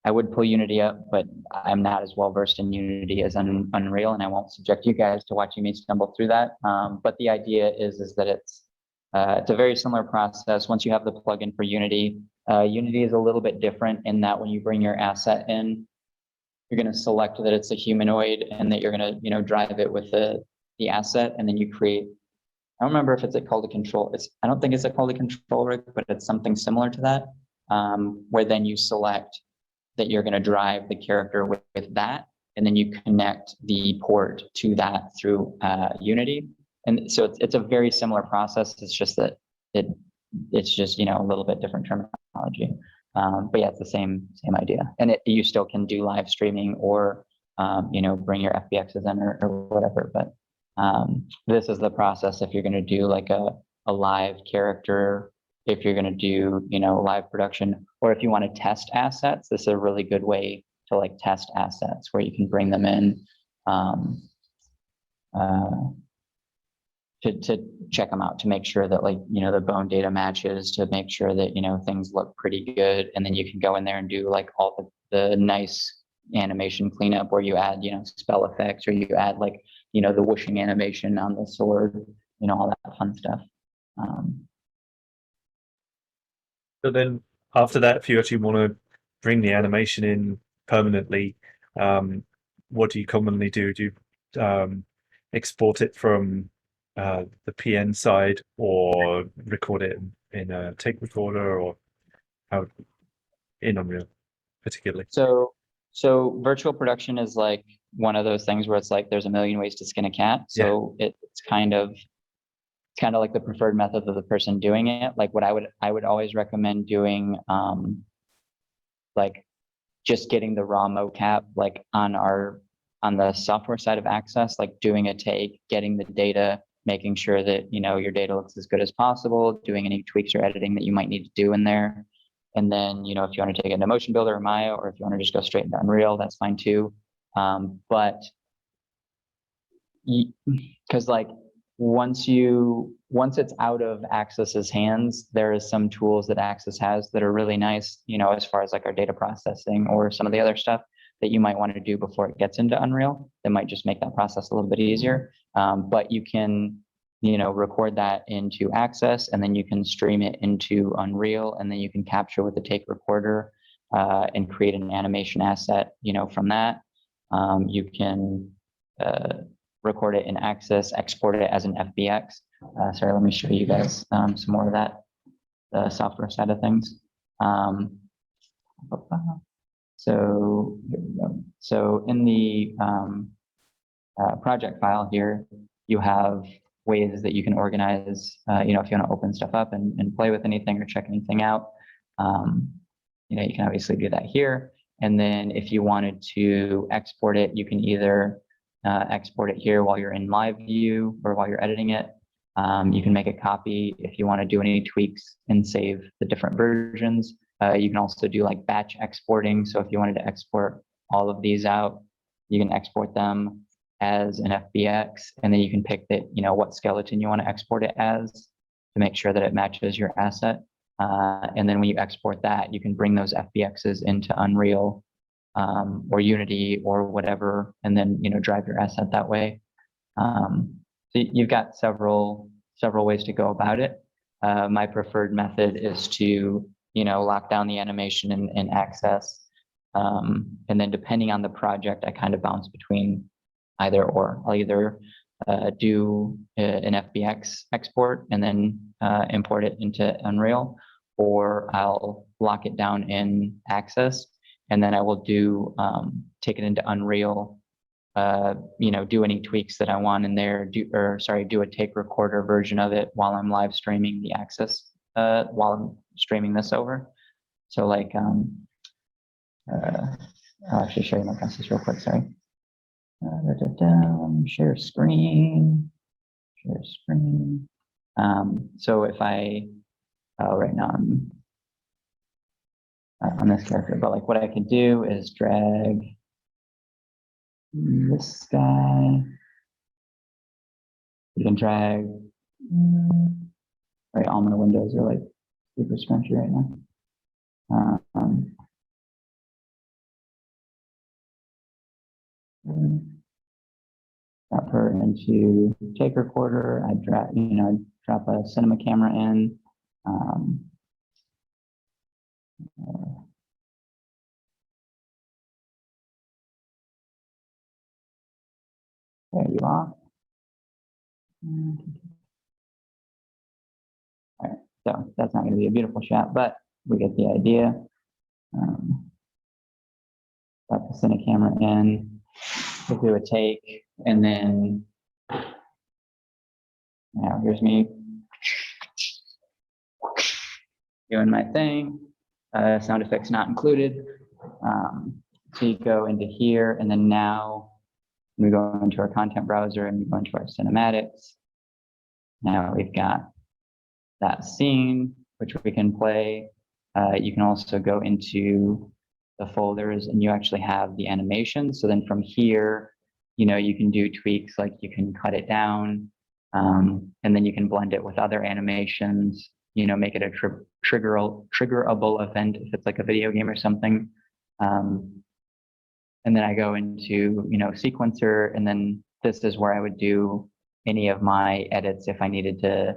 I would pull Unity up, but I'm not as well versed in Unity as Unreal, and I won't subject you guys to watching me stumble through that. But the idea is that it's a very similar process. Once you have the plugin for Unity, Unity is a little bit different in that when you bring your asset in, you're going to select that it's a humanoid and that you're going to, drive it with the asset, and then you create. I don't remember if it's called a control. I don't think it's called a control rig, but it's something similar to that, where then you select that you're going to drive the character with that, and then you connect the port to that through Unity. And so it's a very similar process. It's just that it's just a little bit different terminology. But yeah, it's the same idea. And you still can do live streaming or bring your FBXs in or whatever. But this is the process if you're going to do like a live character. If you're going to do, live production, or if you want to test assets, this is a really good way to like test assets where you can bring them in to check them out, to make sure that like, the bone data matches, to make sure that, things look pretty good. And then you can go in there and do like all the nice animation cleanup where you add, spell effects, or you add like, the whooshing animation on the sword, all that fun stuff. So then after that, if you actually want to bring the animation in permanently, what do you commonly do? Do you export it from the PN side, or record it in a tape recorder, or how in Unreal particularly? So virtual production is like one of those things where it's like there's a million ways to skin a cat. So it's kind of like the preferred method of the person doing it. Like what I would always recommend doing, like just getting the raw mocap, like on the software side of Access, like doing a take, getting the data, making sure that, your data looks as good as possible, doing any tweaks or editing that you might need to do in there. And then, if you want to take it into Motion Builder or Maya, or if you want to just go straight into Unreal, that's fine too. But because like, once it's out of Access's hands, there is some tools that Access has that are really nice, as far as like our data processing or some of the other stuff that you might want to do before it gets into Unreal that might just make that process a little bit easier. But you can, record that into Access, and then you can stream it into Unreal, and then you can capture with the take recorder and create an animation asset, from that. You can record it in Access, export it as an FBX. Sorry, let me show you guys some more of that, the software side of things. So here we go. So in the project file here, you have ways that you can organize, if you want to open stuff up and play with anything or check anything out. You can obviously do that here. And then if you wanted to export it, you can either export it here while you're in live view or while you're editing it. You can make a copy if you want to do any tweaks and save the different versions. You can also do like batch exporting. So if you wanted to export all of these out, you can export them as an FBX, and then you can pick that, what skeleton you want to export it as to make sure that it matches your asset. And then when you export that, you can bring those FBXs into Unreal or Unity or whatever, and then drive your asset that way. So you've got several ways to go about it. My preferred method is to lock down the animation in Access, and then depending on the project, I kind of bounce between either or. I'll either do an FBX export and then import it into Unreal, or I'll lock it down in Access, and then I will do take it into Unreal, do any tweaks that I want in there, do a take recorder version of it while I'm live streaming the Access, while I'm streaming this over. So like, I'll actually show you my process real quick, sorry. Share screen. So if right now I'm on this character, but like what I can do is drag this guy. You can drag, right, all my windows are like super scrunchy right now. Drop her into take recorder. I drop a cinema camera in. There you are. All right, so that's not going to be a beautiful shot, but we get the idea. Drop the cinema camera in. We'll do a take, and then now here's me doing my thing. Sound effects not included. So you go into here, and then now we go into our content browser and we go into our cinematics. Now we've got that scene, which we can play. You can also go into the folders and you actually have the animation. So then from here, you can do tweaks, like you can cut it down, and then you can blend it with other animations, make it a triggerable event if it's like a video game or something. And then I go into, sequencer, and then this is where I would do any of my edits if I needed to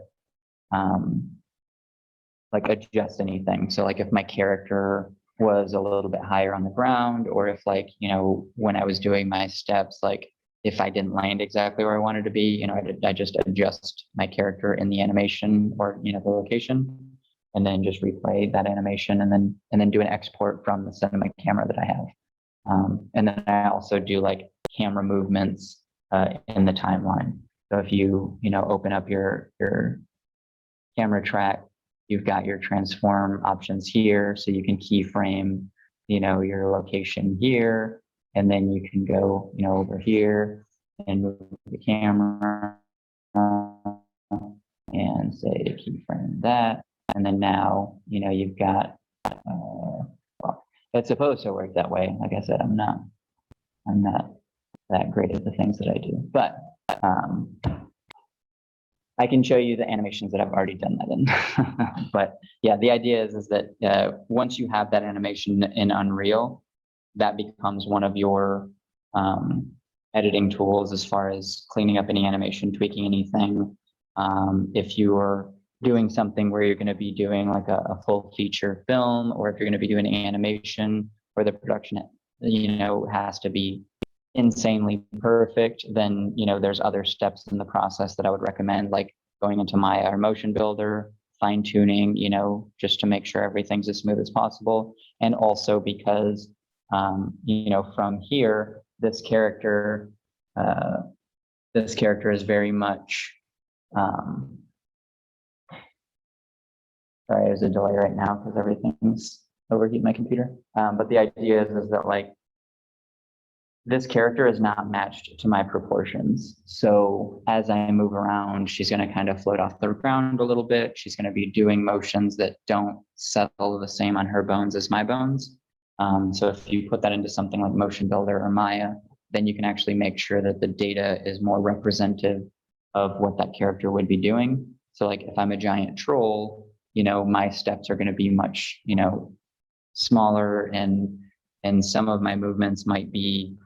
like adjust anything. So like if my character was a little bit higher on the ground, or if like, when I was doing my steps, like if I didn't land exactly where I wanted to be, I just adjust my character in the animation or, the location, and then just replay that animation, and then do an export from the cinema camera that I have. And then I also do like camera movements in the timeline. So if you, open up your camera track, you've got your transform options here. So you can keyframe, your location here, and then you can go, over here and move the camera and say to keyframe that. And then now, you've got, it's supposed to work that way. Like I said, I'm not that great at the things that I do, but I can show you the animations that I've already done that in. But yeah, the idea is that once you have that animation in Unreal, that becomes one of your editing tools as far as cleaning up any animation, tweaking anything. If you're doing something where you're going to be doing like a full feature film, or if you're going to be doing animation where the production, has to be insanely perfect, then, there's other steps in the process that I would recommend, like going into Maya or Motion Builder, fine tuning, just to make sure everything's as smooth as possible. And also because, from here, this character is very much, sorry, there's a delay right now because everything's overheating my computer. But the idea is that like, this character is not matched to my proportions. So as I move around, she's going to kind of float off the ground a little bit. She's going to be doing motions that don't settle the same on her bones as my bones. So if you put that into something like Motion Builder or Maya, then you can actually make sure that the data is more representative of what that character would be doing. So like if I'm a giant troll, my steps are going to be much, smaller, and some of my movements might be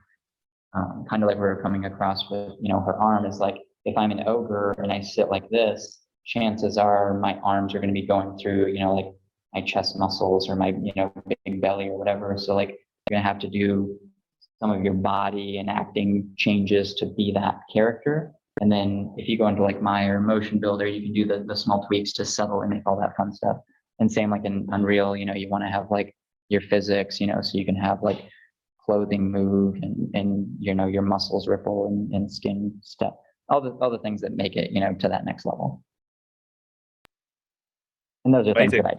kind of like we were coming across with, her arm is like, if I'm an ogre and I sit like this, chances are my arms are going to be going through, like my chest muscles or my, big belly or whatever. So like you're going to have to do some of your body and acting changes to be that character. And then if you go into like Maya or Motion Builder, you can do the small tweaks to settle and make all that fun stuff. And same like in Unreal, you know, you want to have like your physics, you know, so you can have like clothing move and you know, your muscles ripple and skin stuff, all the things that make it, you know, to that next level. And those are things Amazing. that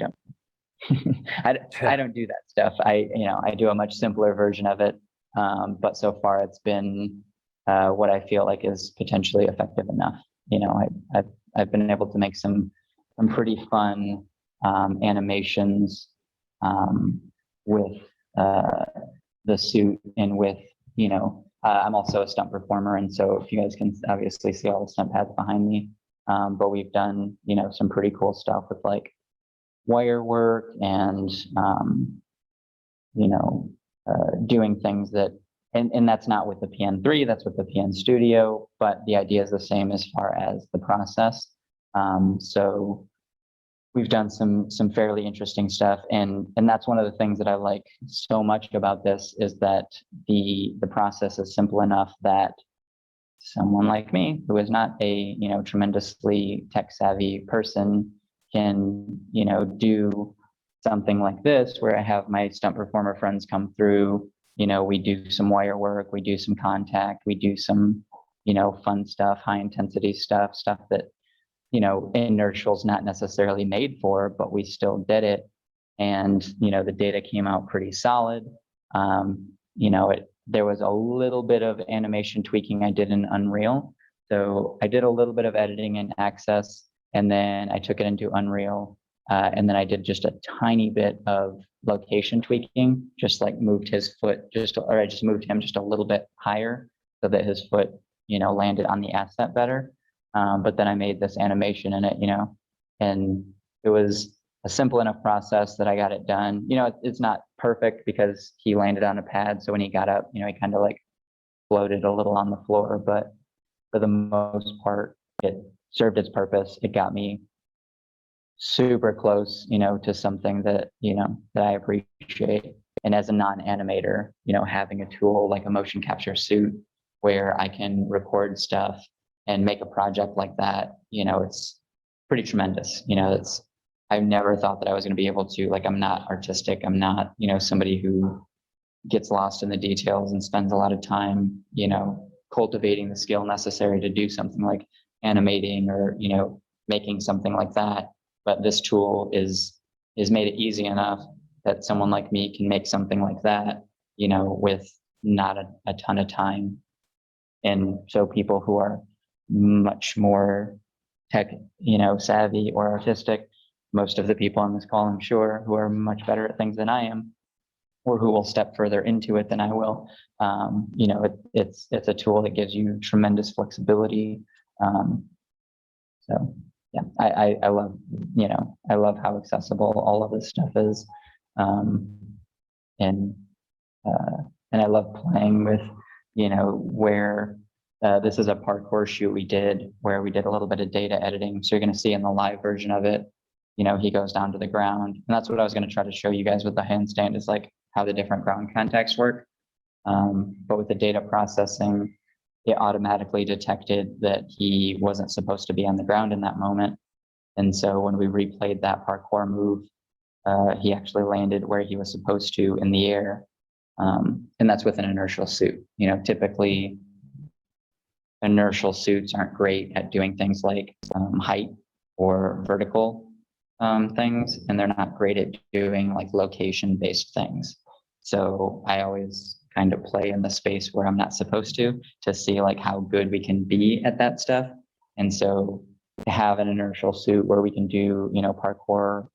I don't. I don't do that stuff. You know, I do a much simpler version of it. But so far it's been what I feel like is potentially effective enough. You know, I've been able to make some pretty fun animations with the suit and with, you know, I'm also a stunt performer, and so if you guys can obviously see all the stunt pads behind me, but we've done, you know, some pretty cool stuff with like wire work and you know, doing things that, and that's not with the PN3, that's with the PN Studio, but the idea is the same as far as the process. So we've done some fairly interesting stuff, and that's one of the things that I like so much about this is that the process is simple enough that someone like me, who is not a, you know, tremendously tech savvy person, can, you know, do something like this where I have my stunt performer friends come through. You know, we do some wire work, we do some contact, we do some, you know, fun stuff, high intensity stuff that, you know, Inertial's not necessarily made for, but we still did it. And, you know, the data came out pretty solid. You know, there was a little bit of animation tweaking I did in Unreal. So I did a little bit of editing in Access, and then I took it into Unreal. And then I did just a tiny bit of location tweaking, just like moved his foot or I just moved him just a little bit higher so that his foot, you know, landed on the asset better. But then I made this animation in it, you know, and it was a simple enough process that I got it done. You know, it's not perfect because he landed on a pad. So when he got up, you know, he kind of like floated a little on the floor, but for the most part, it served its purpose. It got me super close, you know, to something that, you know, that I appreciate. And as a non-animator, you know, having a tool like a motion capture suit where I can record stuff and make a project like that, you know, it's pretty tremendous. You know, I've never thought that I was going to be able to, like, I'm not artistic. I'm not, you know, somebody who gets lost in the details and spends a lot of time, you know, cultivating the skill necessary to do something like animating or, you know, making something like that. But this tool is made it easy enough that someone like me can make something like that, you know, with not a ton of time. And so people who are much more tech, you know, savvy or artistic, most of the people on this call, I'm sure, who are much better at things than I am, or who will step further into it than I will. You know, it's a tool that gives you tremendous flexibility. So yeah, I love, you know, I love how accessible all of this stuff is. And I love playing with, you know, where this is a parkour shoot we did where we did a little bit of data editing. So you're going to see in the live version of it, you know, he goes down to the ground. And that's what I was going to try to show you guys with the handstand is like how the different ground contacts work. But with the data processing, it automatically detected that he wasn't supposed to be on the ground in that moment. And so when we replayed that parkour move, he actually landed where he was supposed to in the air. And that's with an inertial suit. You know, typically inertial suits aren't great at doing things like height or vertical things, and they're not great at doing like location-based things. So I always kind of play in the space where I'm not supposed to see like how good we can be at that stuff. And so to have an inertial suit where we can do, you know, parkour,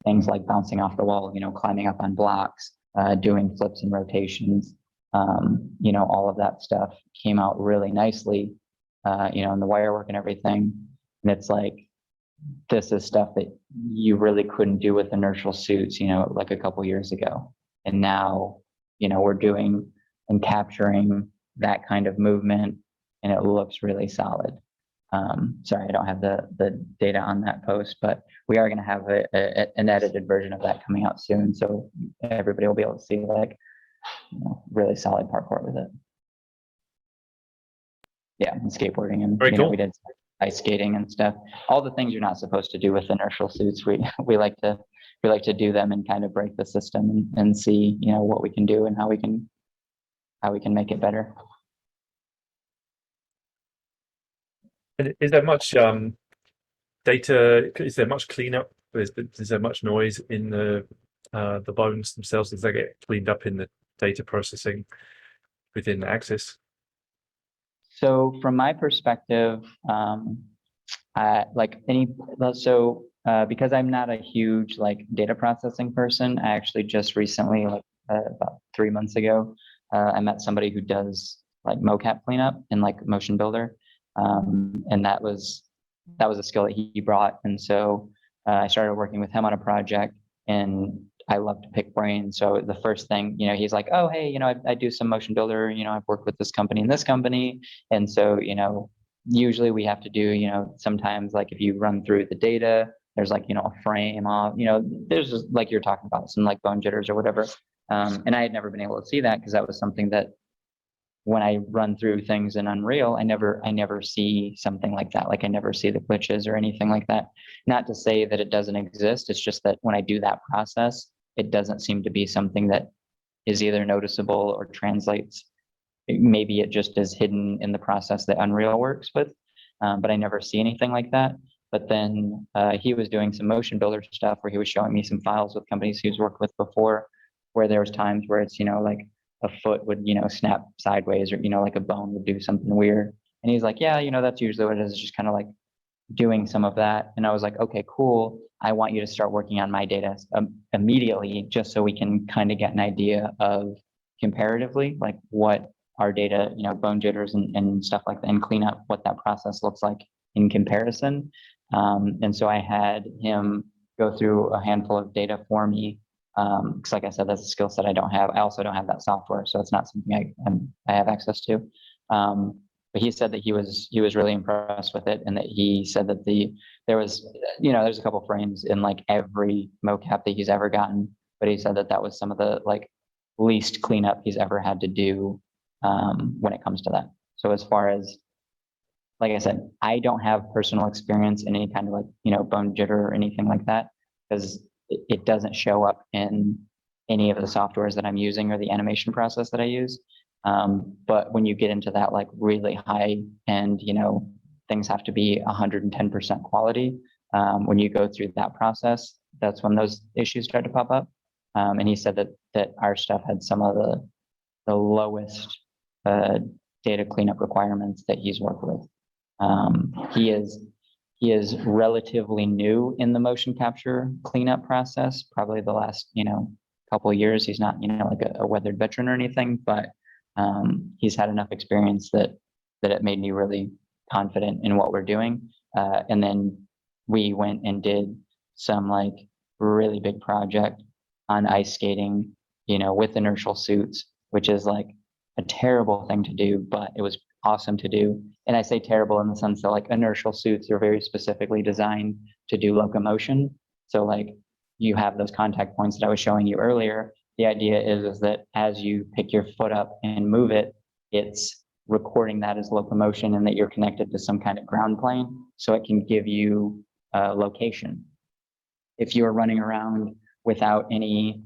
things like bouncing off the wall, you know, climbing up on blocks, doing flips and rotations, you know, all of that stuff came out really nicely, you know, in the wire work and everything. And it's like, this is stuff that you really couldn't do with inertial suits, you know, like a couple years ago. And now, you know, we're doing and capturing that kind of movement, and it looks really solid. Sorry, I don't have the data on that post, but we are going to have an edited version of that coming out soon. So everybody will be able to see like, you know, really solid parkour with it. Yeah, and skateboarding, and Very you know, cool. we did ice skating and stuff. All the things you're not supposed to do with inertial suits, we like to do them and kind of break the system and see, you know, what we can do and how we can make it better. And is there much data? Is there much cleanup? Is there much noise in the bones themselves? Does that get cleaned up in the data processing within Axis? So from my perspective, because I'm not a huge like data processing person, I actually just recently, like about 3 months ago, I met somebody who does like mocap cleanup in like Motion Builder, and that was a skill that he brought, and so I started working with him on a project, and I love to pick brains. So the first thing, you know, he's like, oh, hey, you know, I do some Motion Builder, you know, I've worked with this company and this company. And so, you know, usually we have to do, you know, sometimes like if you run through the data, there's like, you know, a frame off, you know, there's just like you're talking about some like bone jitters or whatever. And I had never been able to see that because that was something that when I run through things in Unreal, I never see something like that. Like I never see the glitches or anything like that. Not to say that it doesn't exist. It's just that when I do that process, it doesn't seem to be something that is either noticeable or translates. Maybe it just is hidden in the process that Unreal works with, but I never see anything like that. But then he was doing some Motion Builder stuff where he was showing me some files with companies he's worked with before, where there was times where it's, you know, like a foot would, you know, snap sideways, or, you know, like a bone would do something weird. And he's like, yeah, you know, that's usually what it is. It's just kind of like doing some of that. And I was like, okay, cool. I want you to start working on my data immediately, just so we can kind of get an idea of comparatively, like what our data, you know, bone jitters and stuff like that, and clean up what that process looks like in comparison. And so I had him go through a handful of data for me. Because like I said, that's a skill set I don't have. I also don't have that software, so it's not something I have access to. But he said that he was really impressed with it, and that he said that there was, you know, there's a couple frames in like every mocap that he's ever gotten, but he said that that was some of the like least cleanup he's ever had to do when it comes to that. So as far as, like I said, I don't have personal experience in any kind of like, you know, bone jitter or anything like that, because it doesn't show up in any of the softwares that I'm using or the animation process that I use. But when you get into that like really high end, you know, things have to be 110% quality. When you go through that process, that's when those issues start to pop up. And he said that our stuff had some of the lowest data cleanup requirements that he's worked with. He is relatively new in the motion capture cleanup process, probably the last, you know, couple of years. He's not, you know, like a weathered veteran or anything, but he's had enough experience that it made me really confident in what we're doing. And then we went and did some like really big project on ice skating, you know, with inertial suits, which is like a terrible thing to do, but it was awesome to do. And I say terrible in the sense that like inertial suits are very specifically designed to do locomotion. So like you have those contact points that I was showing you earlier. The idea is that as you pick your foot up and move it, it's recording that as locomotion, and that you're connected to some kind of ground plane, so it can give you location. If you're running around without any,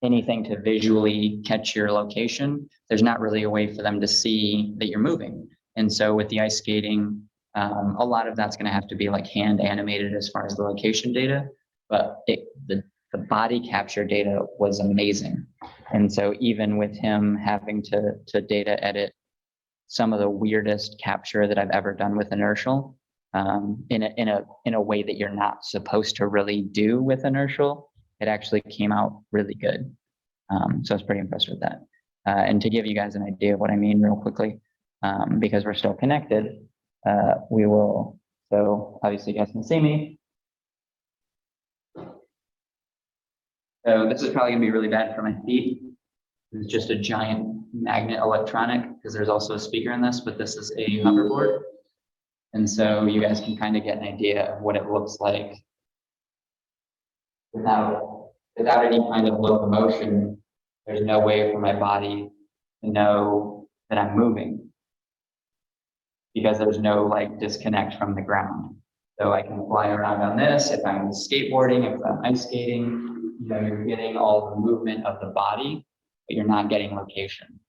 anything to visually catch your location, there's not really a way for them to see that you're moving. And so with the ice skating, a lot of that's going to have to be like hand animated as far as the location data, but the body capture data was amazing. And so even with him having to data edit some of the weirdest capture that I've ever done with inertial, in a way that you're not supposed to really do with inertial, it actually came out really good. So I was pretty impressed with that. And to give you guys an idea of what I mean real quickly, because we're still connected, we will, so obviously you guys can see me. So this is probably gonna be really bad for my feet. It's just a giant magnet electronic, because there's also a speaker in this, but this is a hoverboard. And so you guys can kind of get an idea of what it looks like without any kind of locomotion. There's no way for my body to know that I'm moving because there's no like disconnect from the ground. So I can fly around on this. If I'm skateboarding, if I'm ice skating, you're getting all the movement of the body, but you're not getting location.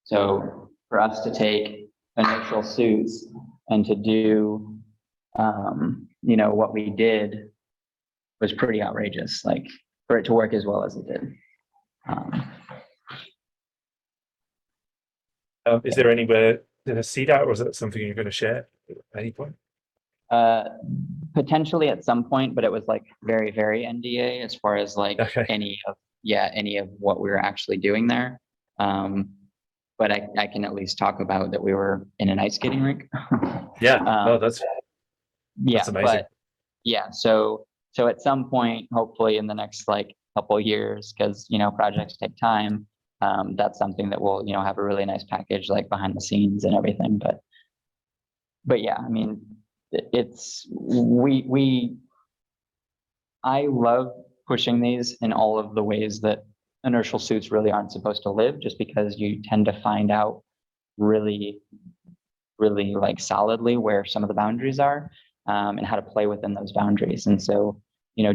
So for us to take inertial suits and to do, what we did was pretty outrageous. Like for it to work as well as it did. Is there anywhere to see that, or is that something you're going to share at any point? Potentially at some point, but it was like very, very NDA as far as like any of what we were actually doing there. But I can at least talk about that we were in an ice skating rink. That's amazing. But so at some point, hopefully in the next like couple of years, because projects take time. That's something that will have a really nice package like behind the scenes and everything. But yeah, I mean, I love pushing these in all of the ways that inertial suits really aren't supposed to live, just because you tend to find out really, really like solidly where some of the boundaries are, and how to play within those boundaries. And so,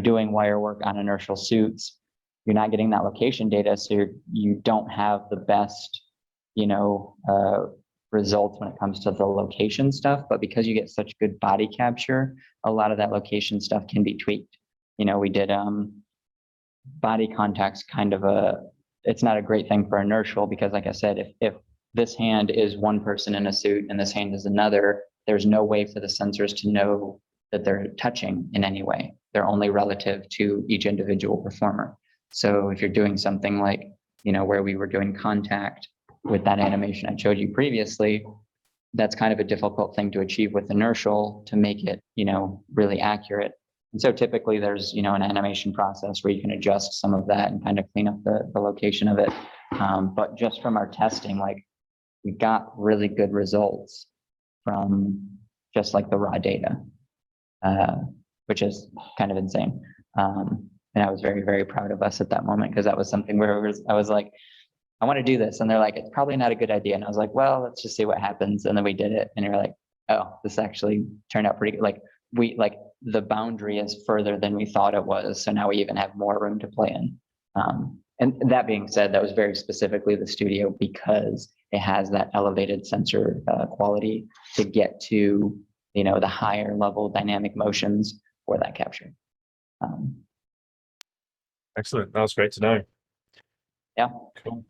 doing wire work on inertial suits, you're not getting that location data, so you don't have the best, results when it comes to the location stuff. But because you get such good body capture, a lot of that location stuff can be tweaked. We did body contact's kind of it's not a great thing for inertial, because like I said, if this hand is one person in a suit and this hand is another, there's no way for the sensors to know that they're touching in any way. They're only relative to each individual performer. So if you're doing something like, where we were doing contact with that animation I showed you previously, that's kind of a difficult thing to achieve with inertial to make it, really accurate. And so typically there's, an animation process where you can adjust some of that and kind of clean up the location of it. But just from our testing, like we got really good results from just like the raw data, which is kind of insane. And I was very, very proud of us at that moment, because that was something where I was like, I want to do this. And they're like, it's probably not a good idea. And I was like, well, let's just see what happens. And then we did it. And you're like, oh, this actually turned out pretty good. Like the boundary is further than we thought it was. So now we even have more room to play in. And that being said, that was very specifically the studio, because it has that elevated sensor quality to get to, the higher level dynamic motions for that capture. Excellent. That was great to know. Yeah. Cool.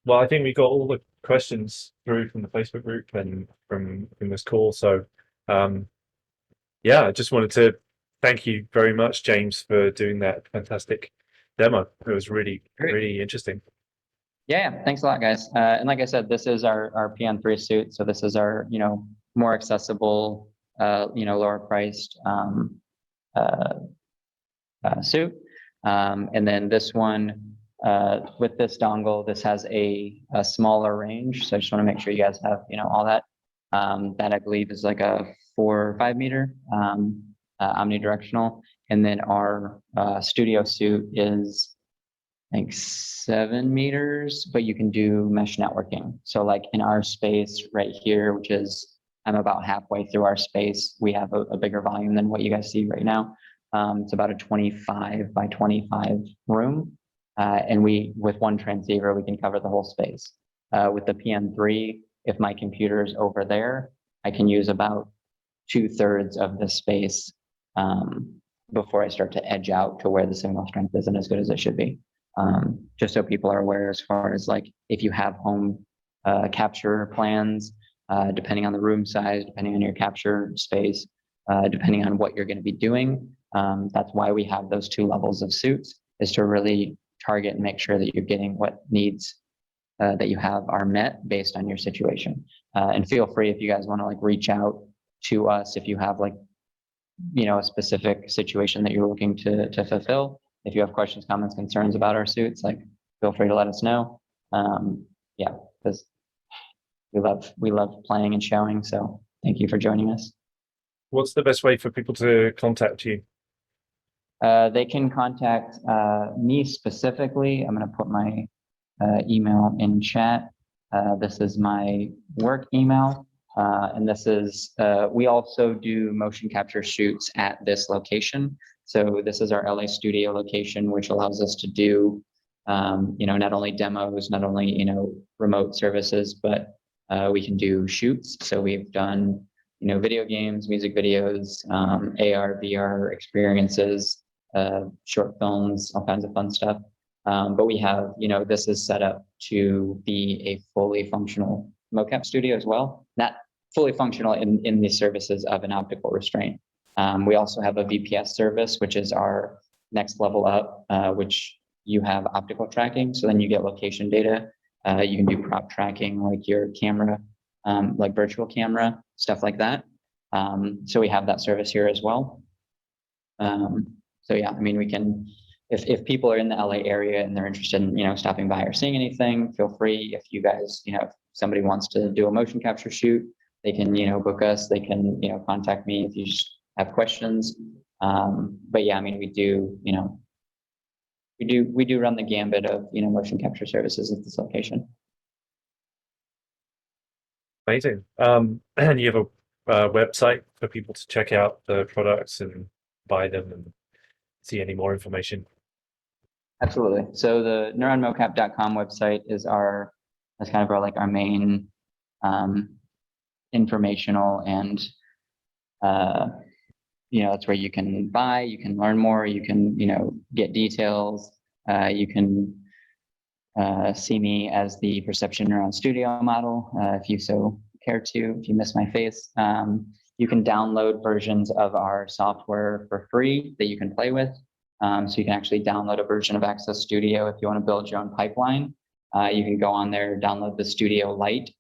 Well, I think we got all the questions through from the Facebook group and from this call. So, I just wanted to thank you very much, James, for doing that fantastic demo. It was really, really interesting. Yeah, thanks a lot, guys. And like I said, this is our PN3 suit. So this is our, more accessible, lower priced suit. And then this one, with this dongle, this has a smaller range. So I just want to make sure you guys have, all that. That I believe is like a 4 or 5 meter omnidirectional. And then our studio suit is, I think, 7 meters, but you can do mesh networking. So like in our space right here, which is, I'm about halfway through our space, we have a bigger volume than what you guys see right now. It's about a 25 by 25 room. And with one transceiver, we can cover the whole space. With the PN3, if my computer is over there, I can use about 2/3 of the space before I start to edge out to where the signal strength isn't as good as it should be. Just so people are aware, as far as like, if you have home capture plans, depending on the room size, depending on your capture space, depending on what you're going to be doing, that's why we have those 2 levels of suits, is to really target and make sure that you're getting what needs that you have are met based on your situation. And feel free, if you guys want to like reach out to us, if you have like, a specific situation that you're looking to fulfill. If you have questions, comments, concerns about our suits, like feel free to let us know. Because we love playing and showing. So thank you for joining us. What's the best way for people to contact you? They can contact me specifically. I'm going to put my email in chat. This is my work email. And this is, we also do motion capture shoots at this location. So this is our LA studio location, which allows us to do, not only demos, not only, remote services, but we can do shoots. So we've done, video games, music videos, AR, VR experiences, short films, all kinds of fun stuff. But we have, this is set up to be a fully functional mocap studio as well. Not fully functional in the services of an optical restraint. We also have a VPS service, which is our next level up, which you have optical tracking. So then you get location data. You can do prop tracking, like your camera, like virtual camera, stuff like that. So we have that service here as well. So yeah, I mean, we can, if people are in the LA area and they're interested in, stopping by or seeing anything, feel free. If you guys, if somebody wants to do a motion capture shoot, they can, book us. They can, contact me if you just have questions. But yeah, I mean, we do, we do run the gambit of, motion capture services at this location. Amazing. And you have a website for people to check out the products and buy them and see any more information? Absolutely. So the neuronmocap.com website is that's kind of our main informational and that's where you can buy, you can learn more, you can get details, you can see me as the Perception Neuron Studio model if you so care to. If you miss my face, you can download versions of our software for free that you can play with. So you can actually download a version of Access Studio if you want to build your own pipeline. You can go on there, download the Studio Lite,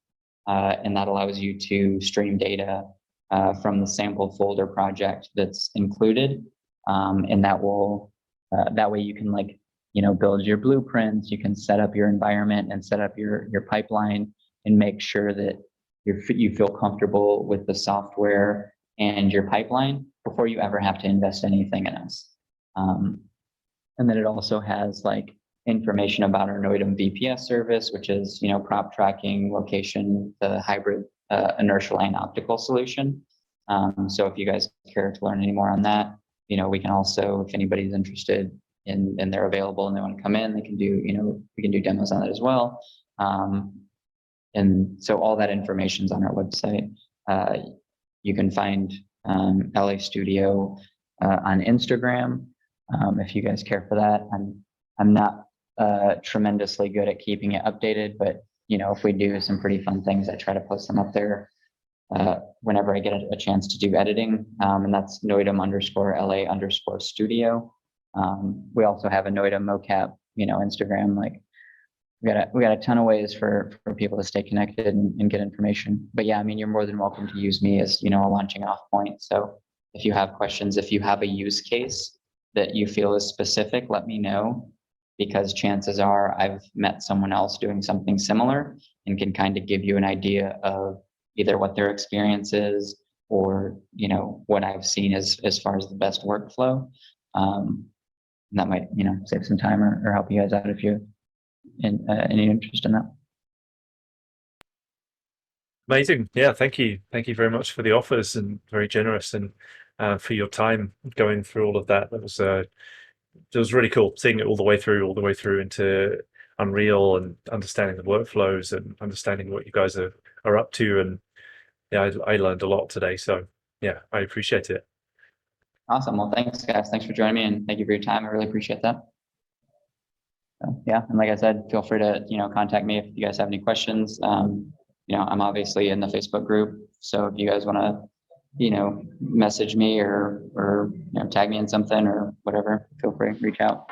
and that allows you to stream data from the sample folder project that's included. And that will, that way you can build your blueprints, you can set up your environment and set up your pipeline and make sure that you feel comfortable with the software and your pipeline before you ever have to invest anything in us. And then it also has information about our Noidum VPS service, which is, prop tracking, location, the hybrid inertial and optical solution. So if you guys care to learn any more on that, we can also, if anybody's interested and they're available and they want to come in, they can do, we can do demos on it as well. And so all that information's on our website. You can find LA Studio on Instagram. If you guys care for that. I'm not tremendously good at keeping it updated, but if we do some pretty fun things, I try to post them up there whenever I get a chance to do editing. And that's Noidum_LA_studio. We also have a Noidum Mocap, Instagram. We got a ton of ways for people to stay connected and get information. But yeah, I mean, you're more than welcome to use me as a launching off point. So if you have questions, if you have a use case that you feel is specific, let me know, because chances are I've met someone else doing something similar and can kind of give you an idea of either what their experience is or, what I've seen as far as the best workflow. And that might, save some time or help you guys out if you're in any interest in that. Amazing. Yeah, thank you. Thank you very much for the offers and very generous and for your time going through all of that. That was really cool seeing it all the way through into Unreal and understanding the workflows and understanding what you guys are up to. And yeah, I learned a lot today. So yeah, I appreciate it. Awesome. Well, thanks guys. Thanks for joining me and thank you for your time. I really appreciate that. So, yeah. And like I said, feel free to, contact me if you guys have any questions. I'm obviously in the Facebook group. So if you guys want to, message me or tag me in something or whatever, feel free, reach out.